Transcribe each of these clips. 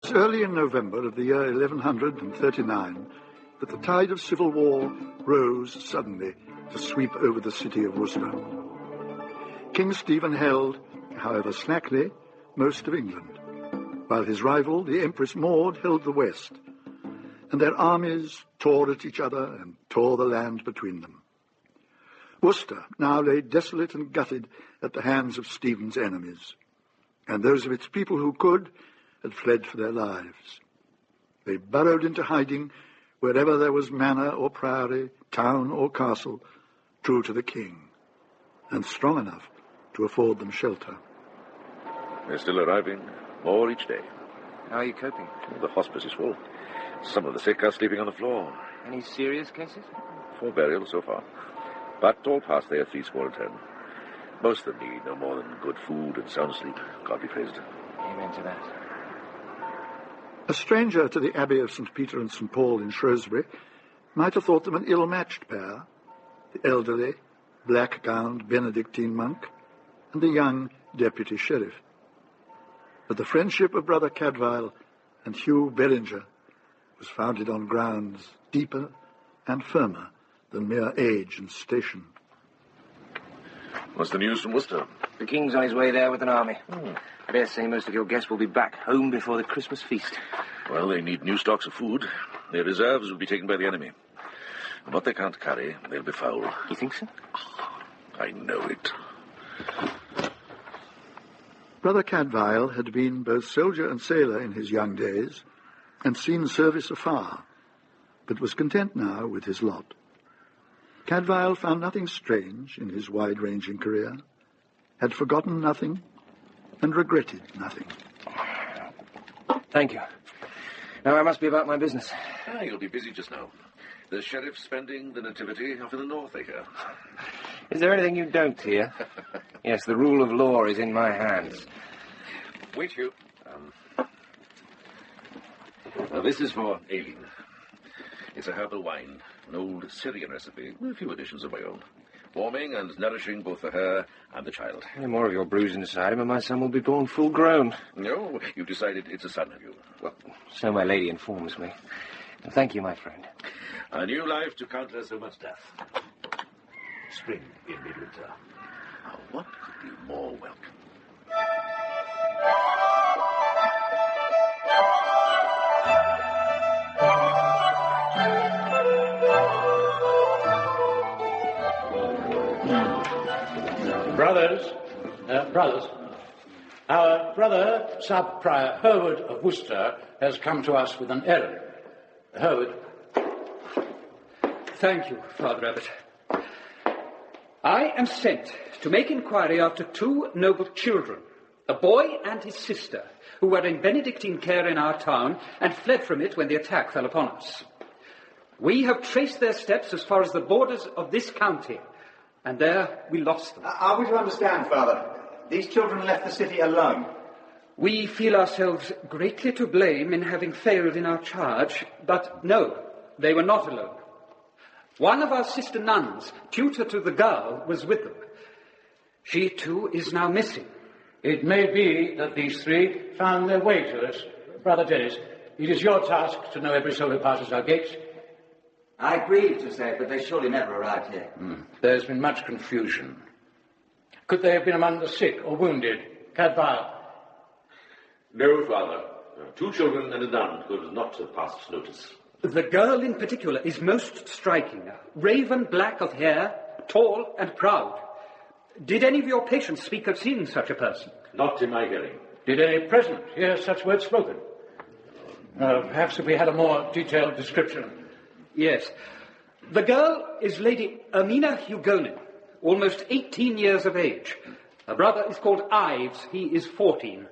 It was early in November of the year 1139 that the tide of civil war rose suddenly to sweep over the city of Worcester. King Stephen held, however slackly, most of England, while his rival, the Empress Maud, held the west, and their armies tore at each other and tore the land between them. Worcester now lay desolate and gutted at the hands of Stephen's enemies, and those of its people who could had fled for their lives. They burrowed into hiding wherever there was manor or priory, town or castle, true to the king, and strong enough to afford them shelter. They're still arriving, more each day. How are you coping? The hospice is full. Some of the sick are sleeping on the floor. Any serious cases? 4 burials so far, but all past their 70. Most of them need no more than good food and sound sleep. God be praised. Amen to that. A stranger to the Abbey of St. Peter and St. Paul in Shrewsbury might have thought them an ill-matched pair, the elderly, black-gowned Benedictine monk and the young deputy sheriff. But the friendship of Brother Cadfael and Hugh Beringer was founded on grounds deeper and firmer than mere age and station. What's the news from Worcester? The king's on his way there with an army. I dare say most of your guests will be back home before the Christmas feast. Well, they need new stocks of food. Their reserves will be taken by the enemy. And what they can't carry, they'll befoul. You think so? I know it. Brother Cadfael had been both soldier and sailor in his young days, and seen service afar, but was content now with his lot. Cadfael found nothing strange in his wide-ranging career, had forgotten nothing, and regretted nothing. Thank you. Now I must be about my business. You'll be busy just now. The sheriff's spending the nativity off in the north, I hear. Is there anything you don't hear? Yes, the rule of law is in my hands. Wait, Hugh. This is for Aileen. It's a herbal wine, an old Syrian recipe, with a few additions of my own. Warming and nourishing both for her and the child. Any more of your brews inside him, and my son will be born full grown. No, you've decided it's a son, have you? Well, so my lady informs me. Thank you, my friend. A new life to counter so much death. Spring in midwinter. Now, what could be more welcome? Brothers, our brother, Sub-Prior Hereward of Worcester, has come to us with an errand. Hereward. Thank you, Father Abbot. I am sent to make inquiry after 2 noble children, a boy and his sister, who were in Benedictine care in our town and fled from it when the attack fell upon us. We have traced their steps as far as the borders of this county, and there we lost them. Are we to understand, Father, these children left the city alone? We feel ourselves greatly to blame in having failed in our charge, but no, they were not alone. One of our sister nuns, tutor to the girl, was with them. She, too, is now missing. It may be that these 3 found their way to us. Brother Dennis, it is your task to know every soul who passes our gates. I grieve to say it, but they surely never arrived here. There's been much confusion. Could they have been among the sick or wounded? Cadfael? No, Father. 2 children and a nun could not have passed notice. The girl in particular is most striking. Raven black of hair, tall and proud. Did any of your patients speak of seeing such a person? Not in my hearing. Did any present hear such words spoken? Perhaps if we had a more detailed description. Yes. The girl is Lady Ermina Hugonin, almost 18 years of age. Her brother is called Ives. He is 14.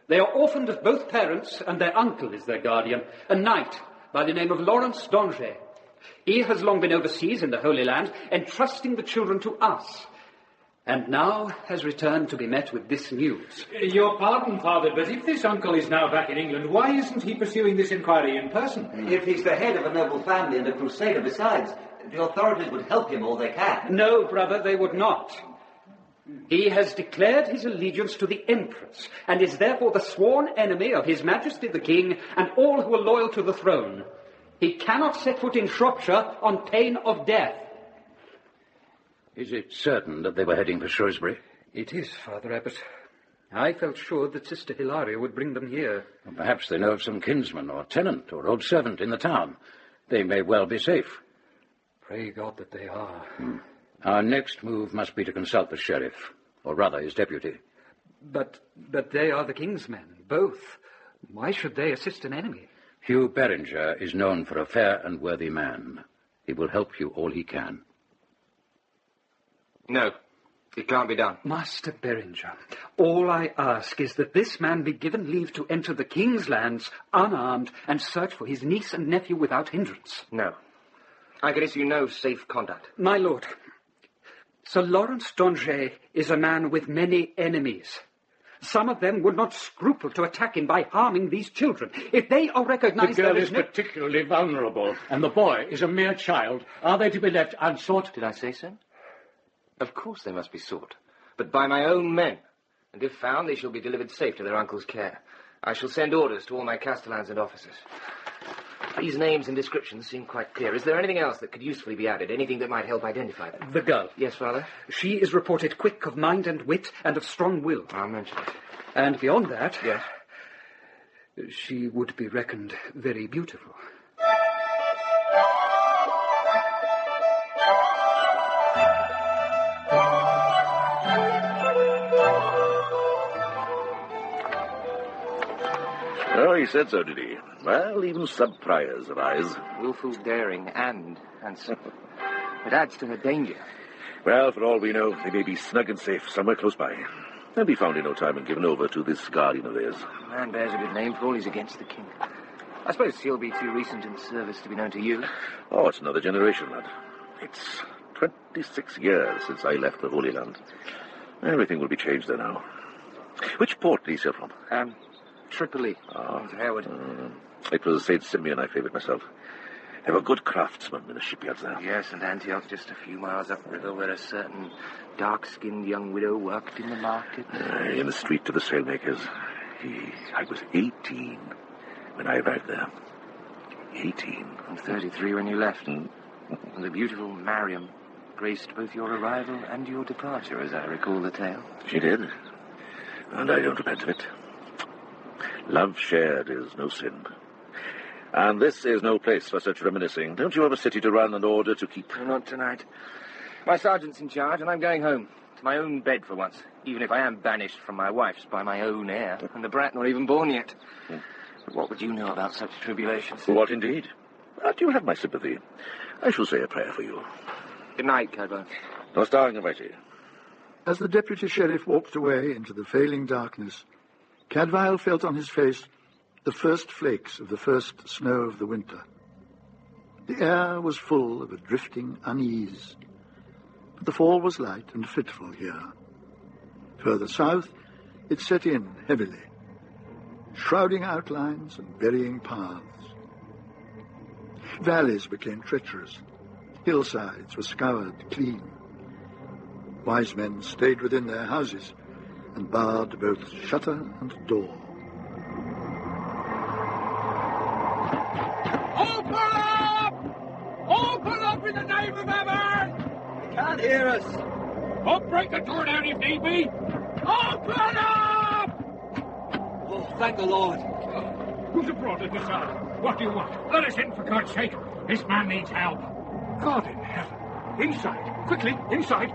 They are orphaned of both parents, and their uncle is their guardian, a knight by the name of Lawrence d'Angers. He has long been overseas in the Holy Land, entrusting the children to us, and now has returned to be met with this news. Your pardon, Father, but if this uncle is now back in England, why isn't he pursuing this inquiry in person? If he's the head of a noble family and a crusader besides, the authorities would help him all they can. No, brother, they would not. He has declared his allegiance to the Empress, and is therefore the sworn enemy of His Majesty the King and all who are loyal to the throne. He cannot set foot in Shropshire on pain of death. Is it certain that they were heading for Shrewsbury? It is, Father Abbot. I felt sure that Sister Hilaria would bring them here. Well, perhaps they know of some kinsman or tenant or old servant in the town. They may well be safe. Pray God that they are. Our next move must be to consult the sheriff, or rather his deputy. But they are the King's men, both. Why should they assist an enemy? Hugh Beringer is known for a fair and worthy man. He will help you all he can. No, it can't be done. Master Beringer, all I ask is that this man be given leave to enter the King's lands unarmed and search for his niece and nephew without hindrance. No. I can issue no safe conduct. My lord, Sir Lawrence d'Angers is a man with many enemies. Some of them would not scruple to attack him by harming these children. If they are recognized... The girl is particularly vulnerable, and the boy is a mere child. Are they to be left unsought? Did I say so? Of course they must be sought, but by my own men. And if found, they shall be delivered safe to their uncle's care. I shall send orders to all my castellans and officers. These names and descriptions seem quite clear. Is there anything else that could usefully be added? Anything that might help identify them? The girl. Yes, Father? She is reported quick of mind and wit and of strong will. I'll mention it. And beyond that... Yes? She would be reckoned very beautiful. Oh, he said so, did he? Well, even sub-priors have eyes. Willful daring and handsome. It adds to her danger. Well, for all we know, they may be snug and safe somewhere close by. They'll be found in no time and given over to this guardian of theirs. The man bears a good name for all he's against the king. I suppose he'll be too recent in service to be known to you. Oh, it's another generation, lad. It's 26 years since I left the Holy Land. Everything will be changed there now. Which port did he sail from? Tripoli. Hereward. It was St. Simeon I favoured myself. There were good craftsmen in the shipyards there. Yes, and Antioch just a few miles upriver where a certain dark-skinned young widow worked in the market. In the street to the sailmakers. I was 18 when I arrived there. 18. And 33 when you left. And the beautiful Mariam graced both your arrival and your departure, as I recall the tale. She did. And I don't repent of it. Love shared is no sin. And this is no place for such reminiscing. Don't you have a city to run and order to keep? No, not tonight. My sergeant's in charge, and I'm going home. To my own bed for once. Even if I am banished from my wife's by my own heir. And the brat not even born yet. But what would you know about such tribulations? What indeed? But you have my sympathy. I shall say a prayer for you. Good night, Cadfael. No starring away. As the deputy sheriff walked away into the failing darkness, Cadfael felt on his face the first flakes of the first snow of the winter. The air was full of a drifting unease, but the fall was light and fitful here. Further south, it set in heavily, shrouding outlines and burying paths. Valleys became treacherous. Hillsides were scoured clean. Wise men stayed within their houses and barred both shutter and door. Open up! Open up in the name of heaven! They can't hear us. I'll break the door down if need be. Open up! Oh, thank the Lord. Who's abroad at this hour? What do you want? Let us in, for God's sake. This man needs help. God in heaven. Inside. Quickly, inside.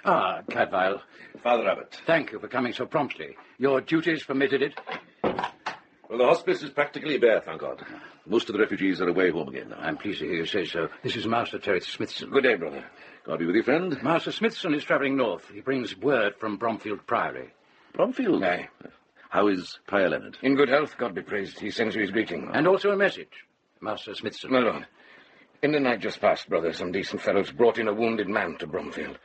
Ah, Cadfael. Father Abbot. Thank you for coming so promptly. Your duties permitted it. Well, the hospice is practically bare, thank God. Most of the refugees are away home again now. I'm pleased to hear you say so. This is Master Terence Smithson. Good day, brother. God be with you, friend. Master Smithson is travelling north. He brings word from Bromfield Priory. Bromfield? Aye. How is Prior Leonard? In good health, God be praised. He sends you his greeting. And also a message. Master Smithson. My lord, in the night just past, brother, some decent fellows brought in a wounded man to Bromfield.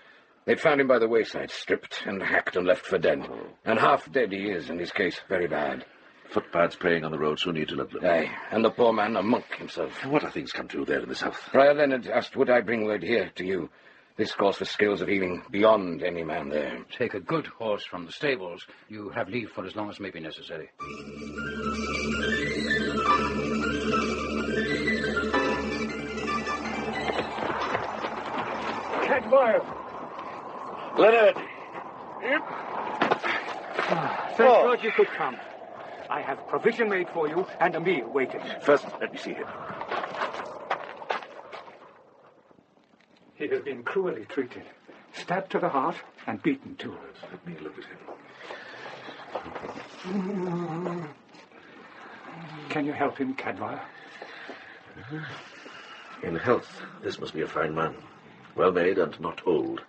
They'd found him by the wayside, stripped and hacked and left for dead. And half dead he is, in his case, very bad. Footpads praying on the road so near to Ludlow. Aye, and the poor man a monk himself. What are things come to there in the south? Prior Leonard asked would I bring word here to you. This calls for skills of healing beyond any man there. Take a good horse from the stables. You have leave for as long as may be necessary. Cadfael! Leonard! Thank God you could come. I have provision made for you and a meal waiting. First, let me see him. He has been cruelly treated. Stabbed to the heart and beaten too. Let me look at him. Can you help him, Cadfael? In health, this must be a fine man. Well made and not old.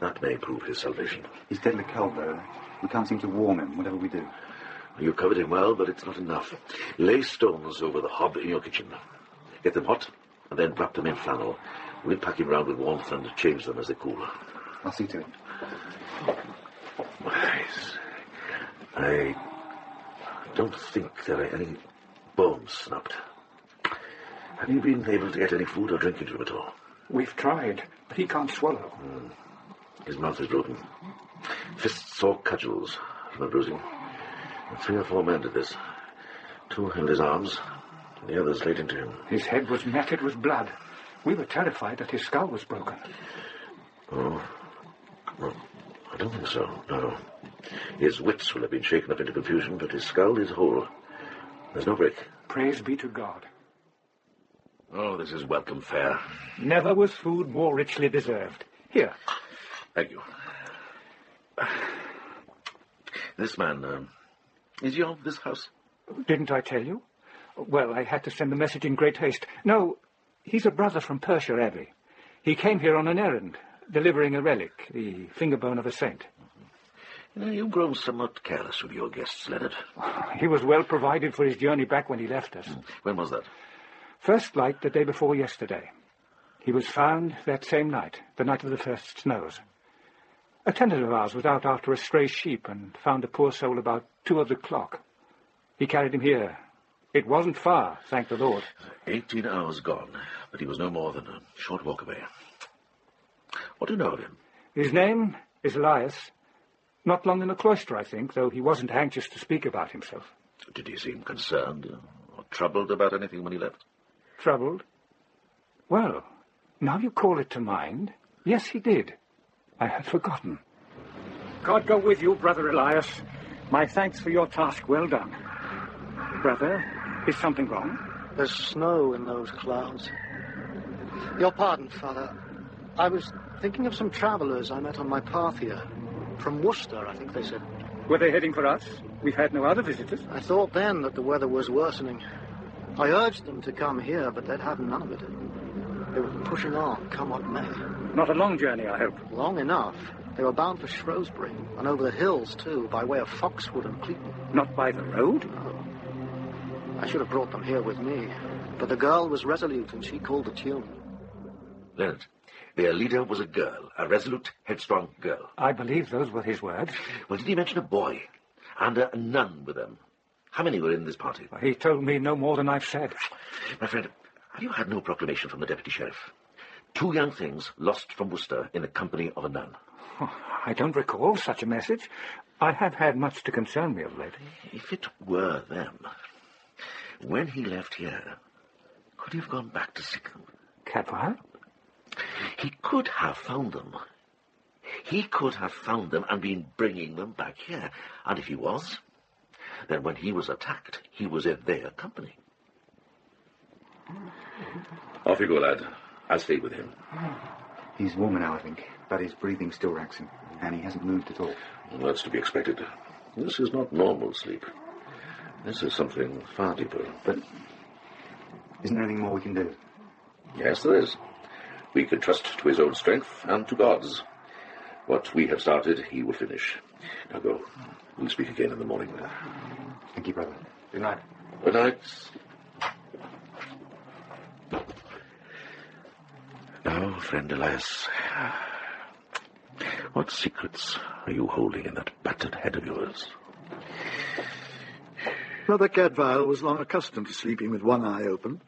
That may prove his salvation. He's deadly cold, though. We can't seem to warm him, whatever we do. You covered him well, but it's not enough. Lay stones over the hob in your kitchen. Get them hot, and then wrap them in flannel. We'll pack him round with warmth and change them as they cool. I'll see to it. Yes. I don't think there are any bones snapped. Have you been able to get any food or drink into him at all? We've tried, but he can't swallow. His mouth is broken. Fists or cudgels from the bruising. 3 or 4 men did this. 2 held his arms, the others laid into him. His head was matted with blood. We were terrified that his skull was broken. Oh, well, I don't think so, no. His wits will have been shaken up into confusion, but his skull is whole. There's no break. Praise be to God. Oh, this is welcome fare. Never was food more richly deserved. Here. Thank you. This man, is he of this house? Didn't I tell you? Well, I had to send the message in great haste. No, he's a brother from Persia Abbey. He came here on an errand, delivering a relic, the finger bone of a saint. You know, you've grown somewhat careless with your guests, Leonard. He was well provided for his journey back when he left us. When was that? First light the day before yesterday. He was found that same night, the night of the first snows. A tenant of ours was out after a stray sheep and found a poor soul about 2 of the clock. He carried him here. It wasn't far, thank the Lord. 18 hours gone, but he was no more than a short walk away. What do you know of him? His name is Elias. Not long in the cloister, I think, though he wasn't anxious to speak about himself. Did he seem concerned or troubled about anything when he left? Troubled? Well, now you call it to mind, yes, he did. I had forgotten. God go with you, Brother Elias. My thanks for your task well done. Brother, is something wrong? There's snow in those clouds. Your pardon, Father. I was thinking of some travellers I met on my path here. From Worcester, I think they said. Were they heading for us? We've had no other visitors. I thought then that the weather was worsening. I urged them to come here, but they'd have none of it. They were pushing on, come what may. Not a long journey, I hope. Long enough. They were bound for Shrewsbury, and over the hills, too, by way of Foxwood and Cleeton. Not by the road? No. I should have brought them here with me, but the girl was resolute, and she called the tune. Leonard, their leader was a girl, a resolute, headstrong girl. I believe those were his words. Well, did he mention a boy and a nun with them? How many were in this party? He told me no more than I've said. My friend, have you had no proclamation from the deputy sheriff? 2 young things lost from Worcester in the company of a nun. Oh, I don't recall such a message. I have had much to concern me of late. If it were them, when he left here, could he have gone back to seek them? Cadfael? He could have found them. He could have found them and been bringing them back here. And if he was, then when he was attacked, he was in their company. Off you go, lad. I'll stay with him. He's warmer now, I think, but his breathing still racks him, and he hasn't moved at all. Well, that's to be expected. This is not normal sleep. This is something far deeper. But isn't there anything more we can do? Yes, there is. We can trust to his own strength and to God's. What we have started, he will finish. Now go. We'll speak again in the morning. Thank you, brother. Good night. Good night. Now, friend Elias, what secrets are you holding in that battered head of yours? Brother Cadfael was long accustomed to sleeping with one eye open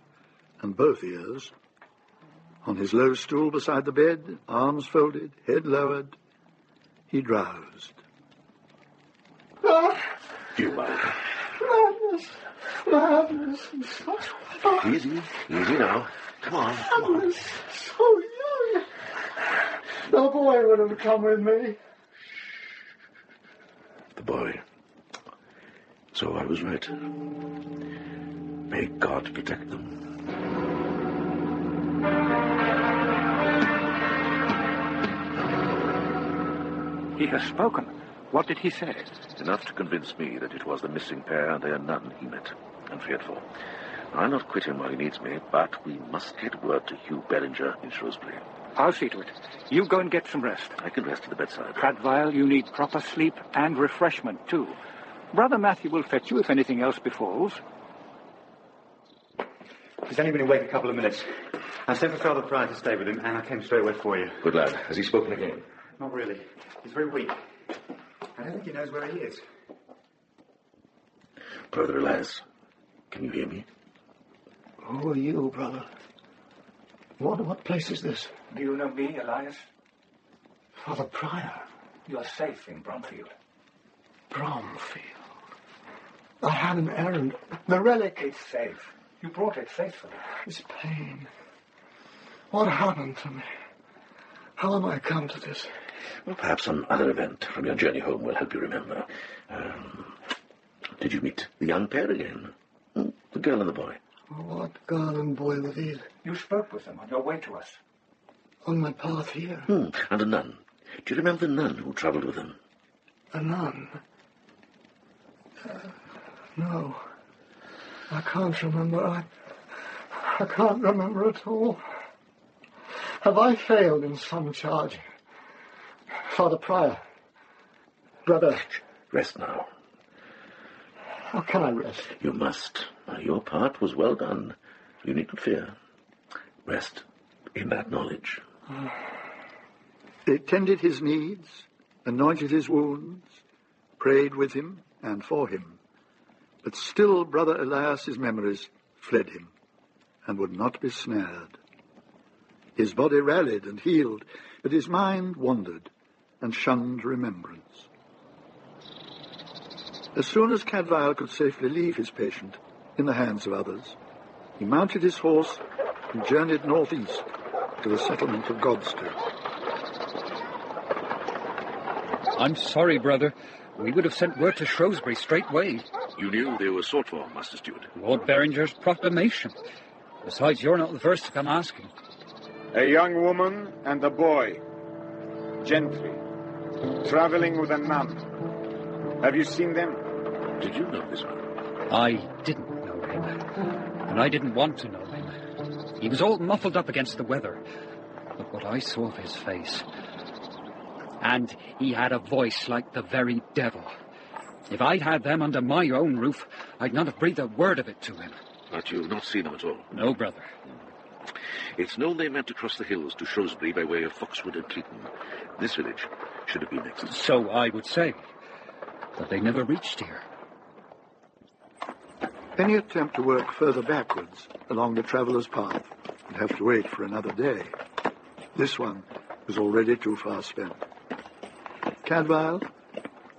and both ears. On his low stool beside the bed, arms folded, head lowered, he drowsed. You are. Madness. Easy now. Come on. So young. The boy would have come with me. The boy. So I was right. May God protect them. He has spoken. What did he say? Enough to convince me that it was the missing pair and their nun he met and feared for. I'll not quit him while he needs me, but we must get word to Hugh Beringer in Shrewsbury. I'll see to it. You go and get some rest. I can rest at the bedside. Cadfael, you need proper sleep and refreshment, too. Brother Matthew will fetch you if anything else befalls. He's only been awake a couple of minutes. I sent for Father Prior to stay with him, and I came straight away for you. Good lad. Has he spoken again? Not really. He's very weak. I don't think he knows where he is. Brother Elias, can you hear me? Who are you, brother? What place is this? Do you know me, Elias? Father Prior. You're safe in Bromfield. Bromfield. I had an errand. The relic. It's safe. You brought it faithfully. This pain. What happened to me? How am I come to this? Well, perhaps some other event from your journey home will help you remember. Did you meet the young pair again? The girl and the boy? What girl and boy were these? You spoke with them on your way to us. On my path here? And a nun. Do you remember the nun who travelled with them? A nun? No. I can't remember. I can't remember at all. Have I failed in some charge? Father Prior. Brother. Rest now. How can I rest? You must. Your part was well done. You needn't fear. Rest in that knowledge. They tended his needs, anointed his wounds, prayed with him and for him. But still Brother Elias's memories fled him and would not be snared. His body rallied and healed, but his mind wandered and shunned remembrance. As soon as Cadfael could safely leave his patient in the hands of others, he mounted his horse and journeyed northeast to the settlement of Godstow. I'm sorry, brother. We would have sent word to Shrewsbury straightway. You knew they were sought for, Master Steward. Lord Beringer's proclamation. Besides, you're not the first to come asking. A young woman and a boy. Gentry. Traveling with a nun. Have you seen them? Did you know this one? I didn't know him. And I didn't want to know him. He was all muffled up against the weather. But what I saw of his face... And he had a voice like the very devil. If I'd had them under my own roof, I'd not have breathed a word of it to him. But you've not seen them at all? No, brother. It's known they meant to cross the hills to Shrewsbury by way of Foxwood and Cleaton. This village should have been next. So I would say. But they never reached here. Any attempt to work further backwards along the traveller's path would have to wait for another day. This one was already too far spent. Cadfael,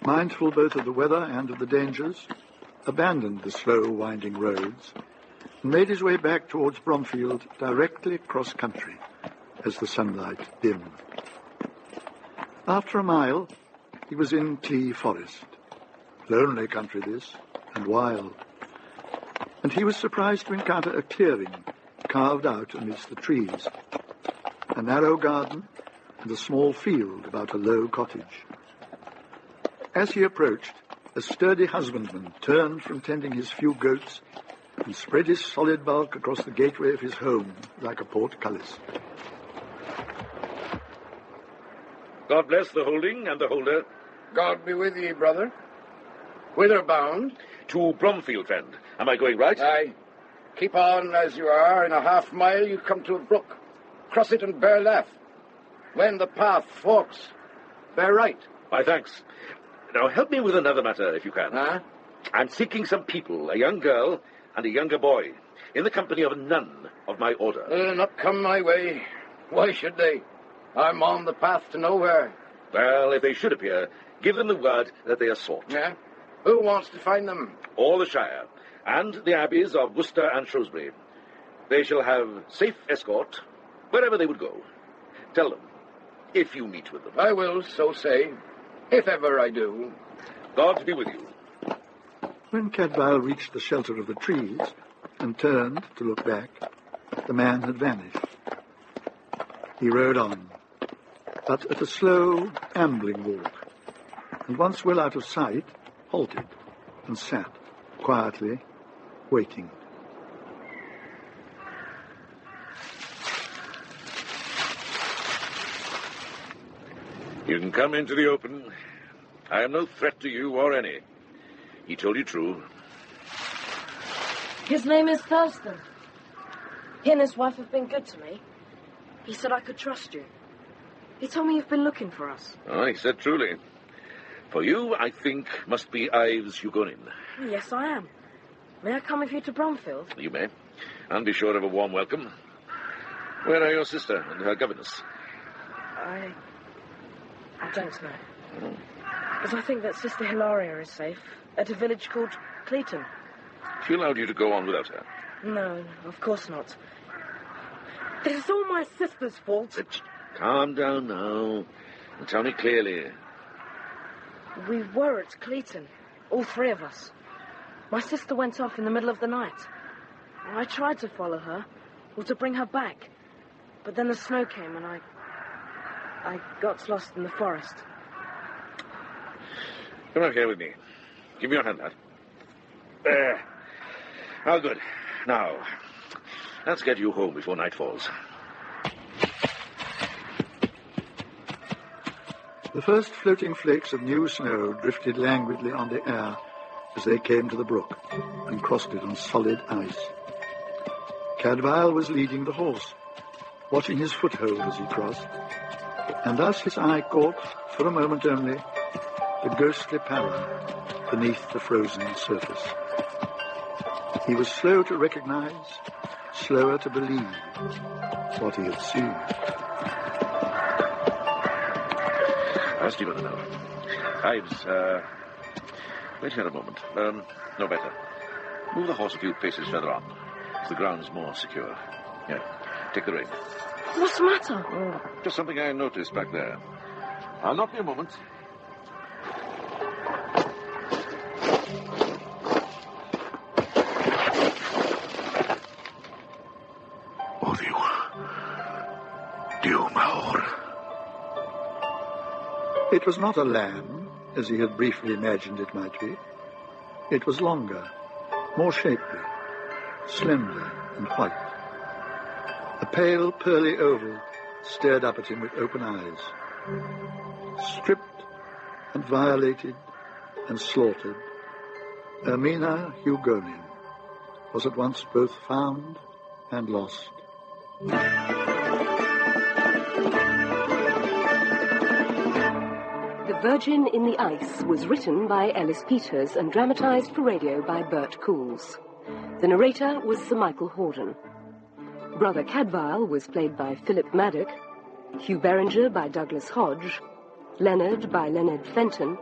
mindful both of the weather and of the dangers, abandoned the slow, winding roads and made his way back towards Bromfield directly across country as the sunlight dimmed. After a mile, he was in Clee Forest. Lonely country this, and wild. And he was surprised to encounter a clearing carved out amidst the trees, a narrow garden and a small field about a low cottage. As he approached, a sturdy husbandman turned from tending his few goats and spread his solid bulk across the gateway of his home like a portcullis. God bless the holding and the holder. God be with ye, brother. Whither bound? To Bromfield, friend. Am I going right? Aye. Keep on as you are. In a half mile you come to a brook. Cross it and bear left. When the path forks, bear right. My thanks. Now help me with another matter, if you can. Huh? I'm seeking some people, a young girl and a younger boy. in the company of none of my order. They'll not come my way. Why should they? I'm on the path to nowhere. Well, if they should appear, give them the word that they are sought. Yeah? Who wants to find them? All the Shire, and the abbeys of Worcester and Shrewsbury. They shall have safe escort wherever they would go. Tell them, if you meet with them. I will so say, if ever I do. God be with you. When Cadfael reached the shelter of the trees and turned to look back, the man had vanished. He rode on, but at a slow, ambling walk, and once well out of sight, halted and sat quietly, waiting. You can come into the open. I am no threat to you or any. He told you true. His name is Thurston. He and his wife have been good to me. He said I could trust you. He told me you've been looking for us. Oh, he said truly. For you, I think, must be Ives Hugonin. Yes, I am. May I come with you to Bromfield? You may. And be sure of a warm welcome. Where are your sister and her governess? I don't know. But I think that Sister Hilaria is safe at a village called Cleeton. She allowed you to go on without her? No, of course not. It is all my sister's fault. Calm down now and tell me clearly. We were at Cleeton, all three of us. My sister went off in the middle of the night. I tried to follow her, or to bring her back. But then the snow came and I got lost in the forest. Come up here with me. Give me your hand out. There. How good. Now, let's get you home before night falls. The first floating flakes of new snow drifted languidly on the air as they came to the brook and crossed it on solid ice. Cadfael was leading the horse, watching his foothold as he crossed, and thus his eye caught, for a moment only, the ghostly pallor beneath the frozen surface. He was slow to recognize, slower to believe what he had seen. Stephen, now. Ives, wait here a moment. No better. Move the horse a few paces further on. The ground's more secure. Here, take the rein. What's the matter? Oh, just something I noticed back there. I'll not be a moment. It was not a lamb, as he had briefly imagined it might be. It was longer, more shapely, slender and white. A pale, pearly oval stared up at him with open eyes. Stripped and violated and slaughtered, Ermina Hugonin was at once both found and lost. The Virgin in the Ice was written by Ellis Peters and dramatised for radio by Bert Coules. The narrator was Sir Michael Hordern. Brother Cadfael was played by Philip Maddock, Hugh Beringer by Douglas Hodge, Leonard by Leonard Fenton,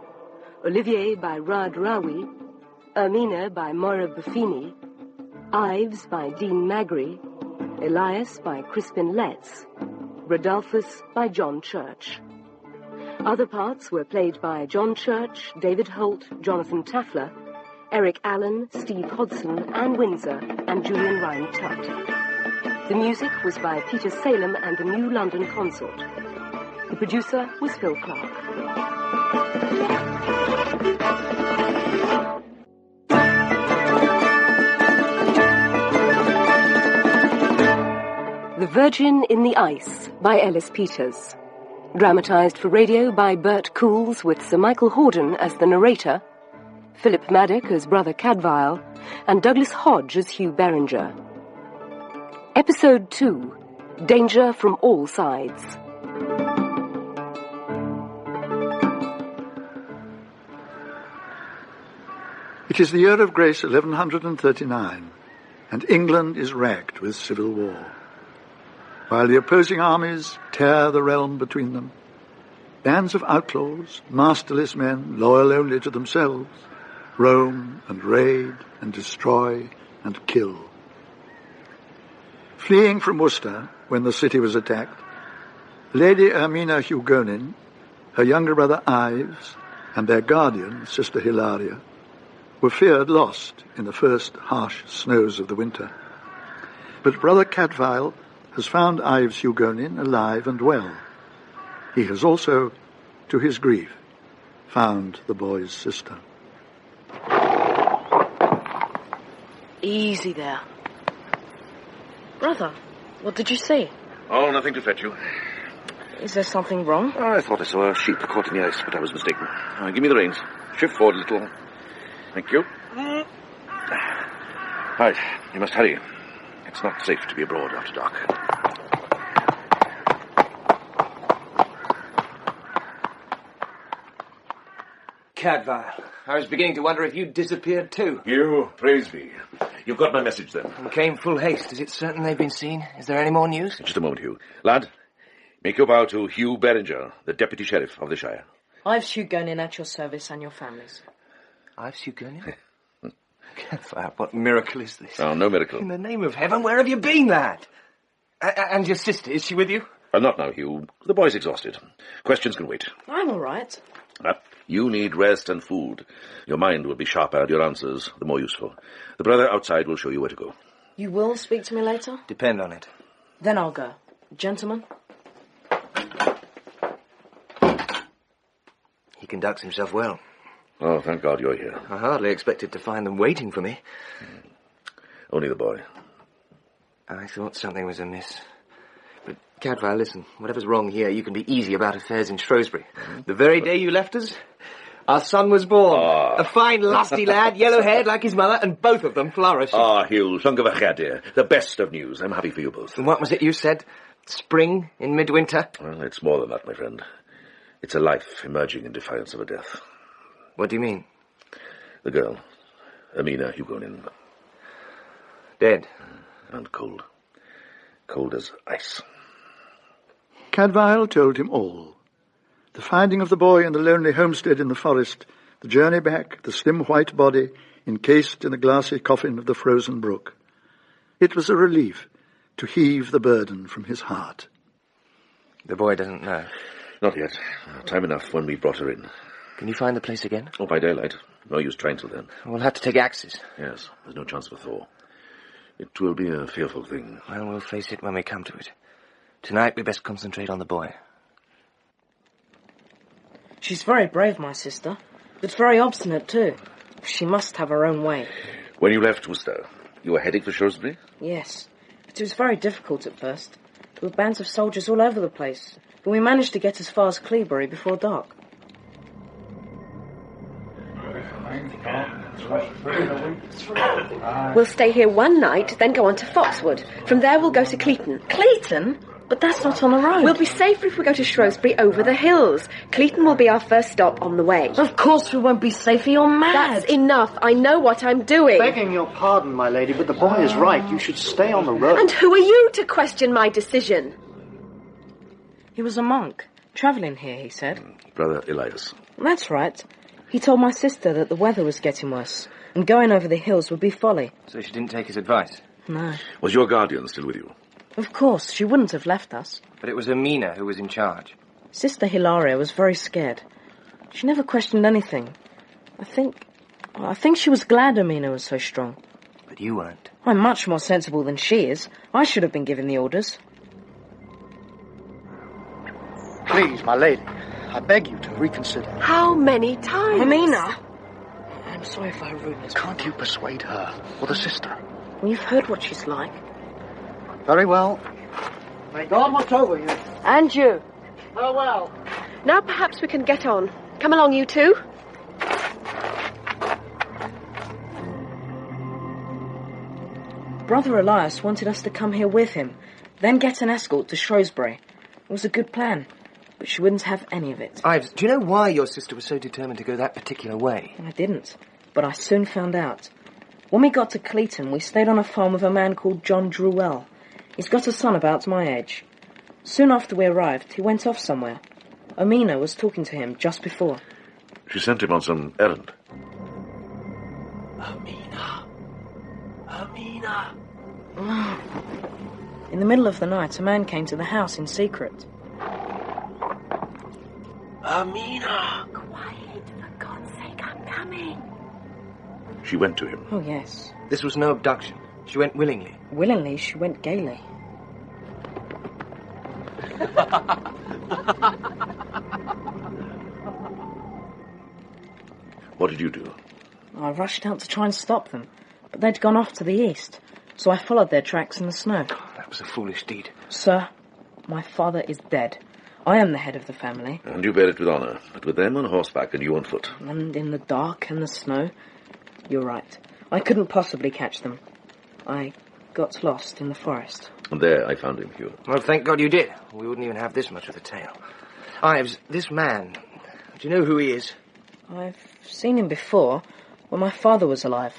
Olivier by Rad Rawi, Ermina by Moira Buffini, Ives by Dean Magri, Elias by Crispin Letts, Rodolphus by John Church. Other parts were played by John Church, David Holt, Jonathan Taffler, Eric Allen, Steve Hodson, Anne Windsor, and Julian Ryan Tutt. The music was by Peter Salem and the New London Consort. The producer was Phil Clark. The Virgin in the Ice by Ellis Peters. Dramatised for radio by Bert Coules with Sir Michael Hordern as the narrator, Philip Maddock as Brother Cadfael, and Douglas Hodge as Hugh Beringer. Episode 2, Danger from All Sides. It is the year of grace 1139, and England is racked with civil war. While the opposing armies tear the realm between them, bands of outlaws, masterless men, loyal only to themselves, roam and raid and destroy and kill. Fleeing from Worcester when the city was attacked, Lady Ermina Hugonin, her younger brother Ives, and their guardian, Sister Hilaria, were feared lost in the first harsh snows of the winter. But Brother Cadfael has found Ives Hugonin alive and well. He has also, to his grief, found the boy's sister. Easy there. Brother, what did you see? Oh, nothing to fetch you. Is there something wrong? Oh, I thought I saw a sheep caught in the ice, but I was mistaken. Give me the reins. Shift forward a little. Thank you. Right, you must hurry. It's not safe to be abroad after dark. Cadfael, I was beginning to wonder if you'd disappeared too. You, praise be. You've got my message then. And came full haste. Is it certain they've been seen? Is there any more news? Just a moment, Hugh. Lad, make your bow to Hugh Beringer, the Deputy Sheriff of the Shire. I've Hugonin at your service and your family's. I've Hugonin? Cadfael, what miracle is this? Oh, no miracle. In the name of heaven, where have you been, lad? And your sister, is she with you? Not now, Hugh. The boy's exhausted. Questions can wait. I'm all right. You need rest and food. Your mind will be sharper and your answers the more useful. The brother outside will show you where to go. You will speak to me later? Depend on it. Then I'll go. Gentlemen? He conducts himself well. Oh, thank God you're here. I hardly expected to find them waiting for me. Only the boy. I thought something was amiss. But, Cadfael, listen. Whatever's wrong here, you can be easy about affairs in Shrewsbury. The very day you left us, our son was born. Oh. A fine, lusty lad, yellow-haired like his mother, and both of them flourishing. Hugh, dear. The best of news. I'm happy for you both. And what was it you said? Spring in midwinter? Well, it's more than that, my friend. It's a life emerging in defiance of a death. What do you mean? The girl, Ermina Hugonin. Dead. And cold. Cold as ice. Cadfael told him all. The finding of the boy in the lonely homestead in the forest, the journey back, the slim white body encased in the glassy coffin of the frozen brook. It was a relief to heave the burden from his heart. The boy doesn't know? Not yet. Time enough when we brought her in. Can you find the place again? Oh, by daylight. No use trying till then. We'll have to take axes. Yes, there's no chance for thaw. It will be a fearful thing. Well, we'll face it when we come to it. Tonight we best concentrate on the boy. She's very brave, my sister, but very obstinate too. She must have her own way. When you left Worcester, you were heading for Shrewsbury? Yes, but it was very difficult at first. There were bands of soldiers all over the place, but we managed to get as far as Cleobury before dark. We'll stay here one night, then go on to Foxwood. From there we'll go to Cleaton. Cleaton? But that's not on the road. We'll be safer if we go to Shrewsbury over the hills. Cleaton will be our first stop on the way. Of course we won't be safer, you're mad. That's enough. I know what I'm doing. Begging your pardon, my lady, but the boy is right. You should stay on the road. And who are you to question my decision? He was a monk, travelling here, he said. Brother Elias. That's right. He told my sister that the weather was getting worse, and going over the hills would be folly. So she didn't take his advice? No. Was your guardian still with you? Of course, she wouldn't have left us. But it was Ermina who was in charge. Sister Hilaria was very scared. She never questioned anything. I think she was glad Ermina was so strong. But you weren't. I'm much more sensible than she is. I should have been given the orders. Please, my lady, I beg you to reconsider. How many times? Ermina! I'm sorry for her rudeness. Can't you persuade her or the sister? Well, you've heard what she's like. Very well. May God watch over you. And you. Farewell. Now perhaps we can get on. Come along, you two. Brother Elias wanted us to come here with him, then get an escort to Shrewsbury. It was a good plan, but she wouldn't have any of it. Ives, do you know why your sister was so determined to go that particular way? I didn't, but I soon found out. When we got to Cleeton, we stayed on a farm with a man called John Druell. He's got a son about my age. Soon after we arrived, he went off somewhere. Amina was talking to him just before. She sent him on some errand. Amina. In the middle of the night, a man came to the house in secret. Amina! Quiet, for God's sake, I'm coming. She went to him. Oh, yes. This was no abduction. She went willingly. Willingly, she went gaily. What did you do? I rushed out to try and stop them, but they'd gone off to the east, so I followed their tracks in the snow. That was a foolish deed. Sir, my father is dead. I am the head of the family. And you bear it with honour, but with them on horseback and you on foot. And in the dark and the snow. You're right. I couldn't possibly catch them. I got lost in the forest. And there I found him, Hugh. Well, thank God you did. We wouldn't even have this much of a tale. Ives, this man, do you know who he is? I've seen him before, when my father was alive.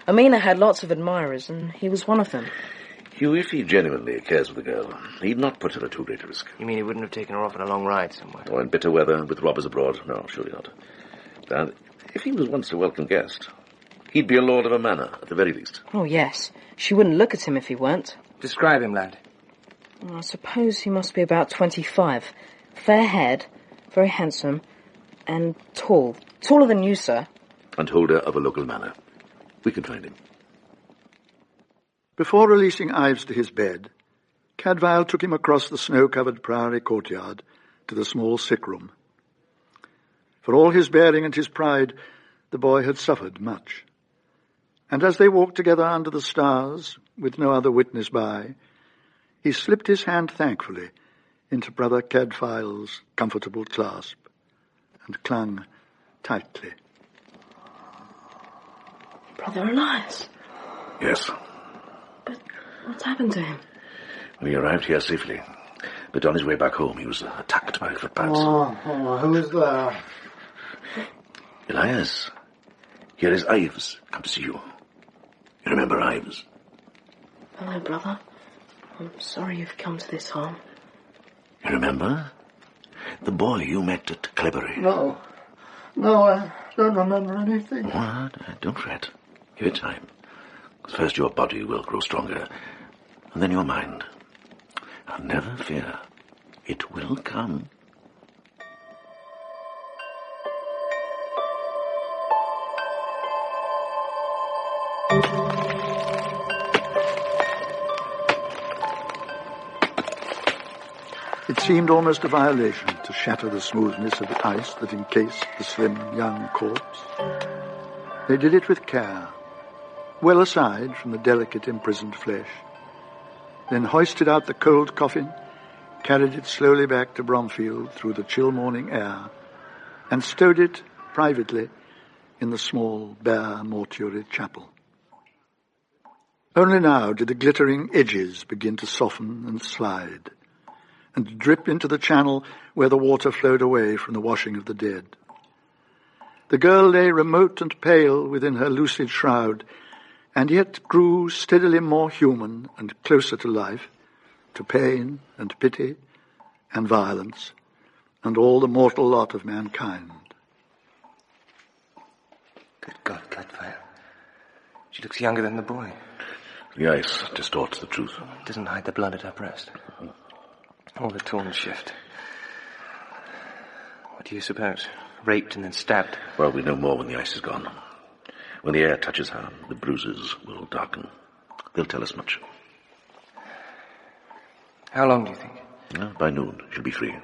Amina had lots of admirers, and he was one of them. Hugh, if he genuinely cares for the girl, he'd not put her at too great a risk. You mean he wouldn't have taken her off on a long ride somewhere? Or in bitter weather, with robbers abroad? No, surely not. And if he was once a welcome guest, he'd be a lord of a manor, at the very least. Oh, yes. She wouldn't look at him if he weren't. Describe him, lad. I suppose he must be about 25. Fair-haired, very handsome, and tall. Taller than you, sir. And holder of a local manor. We can find him. Before releasing Ives to his bed, Cadfael took him across the snow-covered priory courtyard to the small sick room. For all his bearing and his pride, the boy had suffered much. And as they walked together under the stars, with no other witness by, he slipped his hand thankfully into Brother Cadfael's comfortable clasp and clung tightly. Brother Elias? Yes. But what's happened to him? Well, he arrived here safely, but on his way back home he was attacked by footpads. Who is there? Elias, here is Ives, come to see you. You remember Ives? Hello, brother. I'm sorry you've come to this harm. You remember? The boy you met at Clebury. No, I don't remember anything. What? Don't fret. Give it time. First your body will grow stronger, and then your mind. And never fear. It will come. It seemed almost a violation to shatter the smoothness of the ice that encased the slim young corpse. They did it with care, well aside from the delicate imprisoned flesh, then hoisted out the cold coffin, carried it slowly back to Bromfield through the chill morning air, and stowed it privately in the small, bare mortuary chapel. Only now did the glittering edges begin to soften and slide, and drip into the channel where the water flowed away from the washing of the dead. The girl lay remote and pale within her lucid shroud, and yet grew steadily more human and closer to life, to pain and pity and violence, and all the mortal lot of mankind. Good God, Cadfael. She looks younger than the boy. The ice distorts the truth. It doesn't hide the blood at her breast. Or the torn shift. What do you suppose? Raped and then stabbed? Well, we know more when the ice is gone. When the air touches her, the bruises will darken. They'll tell us much. How long do you think? By noon, she'll be free.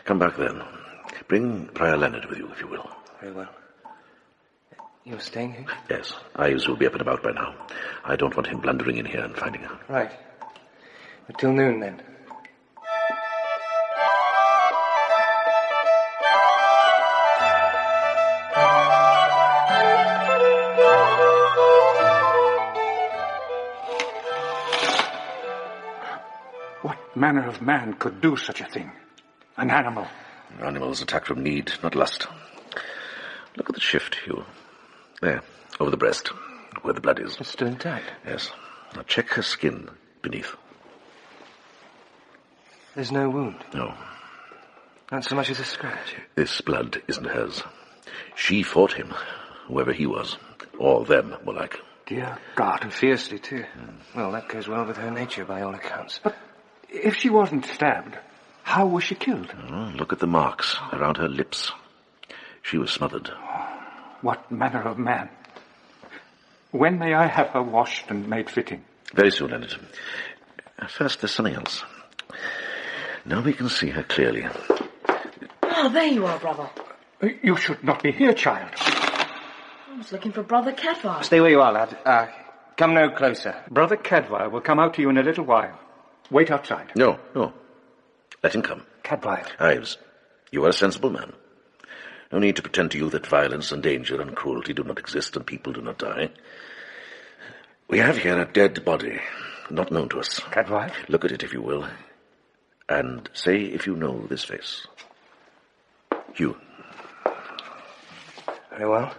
Come back then. Bring Prior Leonard with you, if you will. Very well. You're staying here? Yes. Ives will be up and about by now. I don't want him blundering in here and finding her. Right. Until noon, then. What manner of man could do such a thing? An animal. Animals attack from need, not lust. Look at the shift, Hugh. There, over the breast, where the blood is. It's still intact? Yes. Now check her skin beneath. There's no wound? No. Not so much as a scratch? This blood isn't hers. She fought him, whoever he was. Or them, more like. Dear God. And fiercely, too. Well, that goes well with her nature, by all accounts. But if she wasn't stabbed, how was she killed? Oh, look at the marks around her lips. She was smothered. What manner of man? When may I have her washed and made fitting? Very soon, Leonard. First, there's something else. Now we can see her clearly. Oh, there you are, brother. You should not be here, child. I was looking for Brother Cadfael. Stay where you are, lad. Come no closer. Brother Cadfael will come out to you in a little while. Wait outside. No. Let him come. Cadfael. Ives, you are a sensible man. No need to pretend to you that violence and danger and cruelty do not exist and people do not die. We have here a dead body, not known to us. Cadfael? Look at it, if you will, and say if you know this face. Hugh. Very well.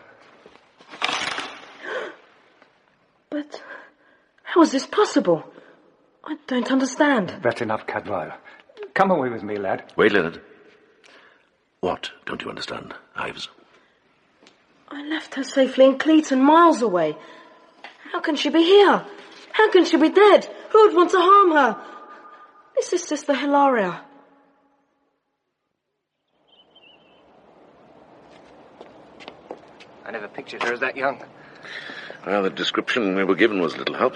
But how is this possible? I don't understand. That's enough, Cadfael. Come away with me, lad. Wait, Leonard. What don't you understand, Ives? I left her safely in Cleaton, miles away. How can she be here? How can she be dead? Who would want to harm her? This is Sister Hilaria. I never pictured her as that young. Well, the description we were given was little help.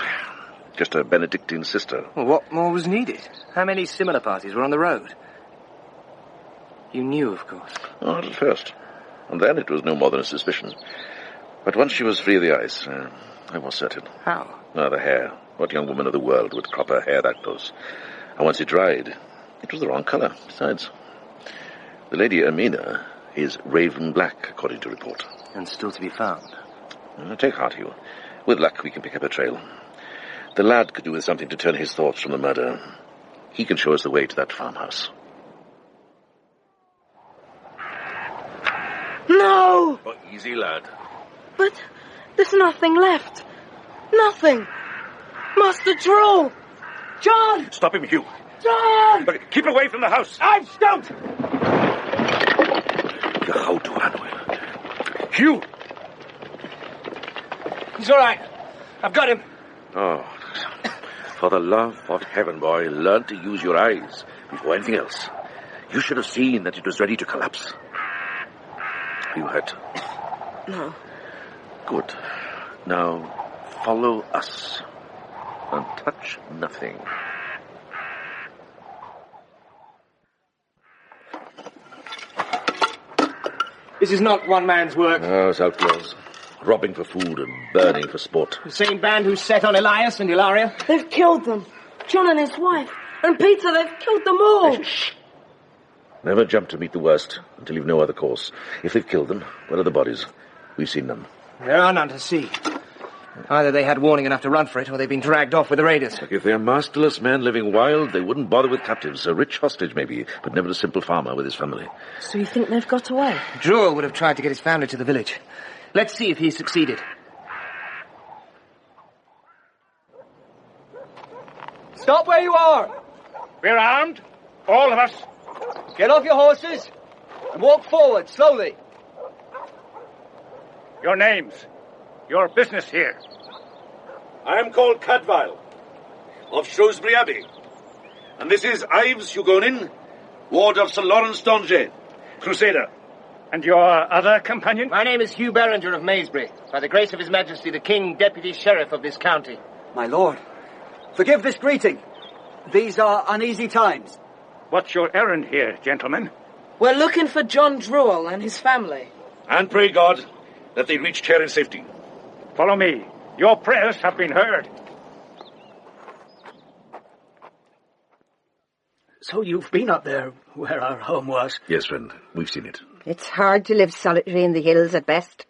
Just a Benedictine sister. Well, what more was needed? How many similar parties were on the road? You knew, of course. Oh, not at first. And then it was no more than a suspicion. But once she was free of the ice, I was certain. How? The hair. What young woman of the world would crop her hair that close? And once it dried, it was the wrong colour. Besides, the Lady Ermina is raven black, according to report. And still to be found. Take heart, Hugh. With luck, we can pick up her trail. The lad could do with something to turn his thoughts from the murder. He can show us the way to that farmhouse. No! Oh, easy, lad. But there's nothing left. Nothing. Master Droll! John! Stop him, Hugh. John! But keep away from the house. I'm stumped! How to Anwell? Hugh! He's all right. I've got him. Oh, for the love of heaven, boy, learn to use your eyes before anything else. You should have seen that it was ready to collapse. Are you hurt? No. Good. Now, follow us. And touch nothing. This is not one man's work. No, it's outlaws. Robbing for food and burning for sport. The same band who set on Elias and Hilaria? They've killed them. John and his wife. And Peter, they've killed them all. Shh. Never jump to meet the worst until you've no other course. If they've killed them, where are the bodies? We've seen them. There are none to see. Either they had warning enough to run for it, or they've been dragged off with the raiders. Look, if they're masterless men living wild, they wouldn't bother with captives. A rich hostage, maybe, but never a simple farmer with his family. So you think they've got away? Jewel would have tried to get his family to the village. Let's see if he succeeded. Stop where you are! We're armed, all of us. Get off your horses and walk forward, slowly. Your names, your business here. I am called Cadfael, of Shrewsbury Abbey. And this is Ives Hugonin, ward of St. Lawrence d'Angers, crusader. And your other companion? My name is Hugh Beringer of Maysbury, by the grace of His Majesty the King, Deputy Sheriff of this county. My lord, forgive this greeting. These are uneasy times. What's your errand here, gentlemen? We're looking for John Druel and his family. And pray God that they reach here in safety. Follow me. Your prayers have been heard. So you've been up there where our home was? Yes, friend. We've seen it. It's hard to live solitary in the hills at best.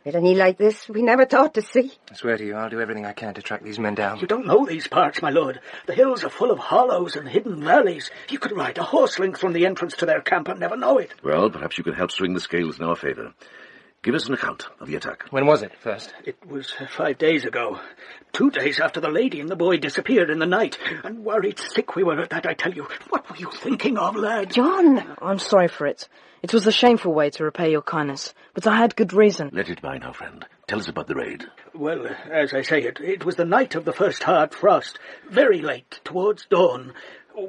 With any like this, we never thought to see. I swear to you, I'll do everything I can to track these men down. You don't know these parts, my lord. The hills are full of hollows and hidden valleys. You could ride a horse length from the entrance to their camp and never know it. Well, perhaps you can help swing the scales in our favour. Give us an account of the attack. When was it, first? It was 5 days ago. 2 days after the lady and the boy disappeared in the night. And worried sick we were at that, I tell you. What were you thinking of, lad? John! I'm sorry for it. It was a shameful way to repay your kindness, but I had good reason. Let it by now, friend. Tell us about the raid. Well, as I say, it was the night of the first hard frost. Very late, towards dawn.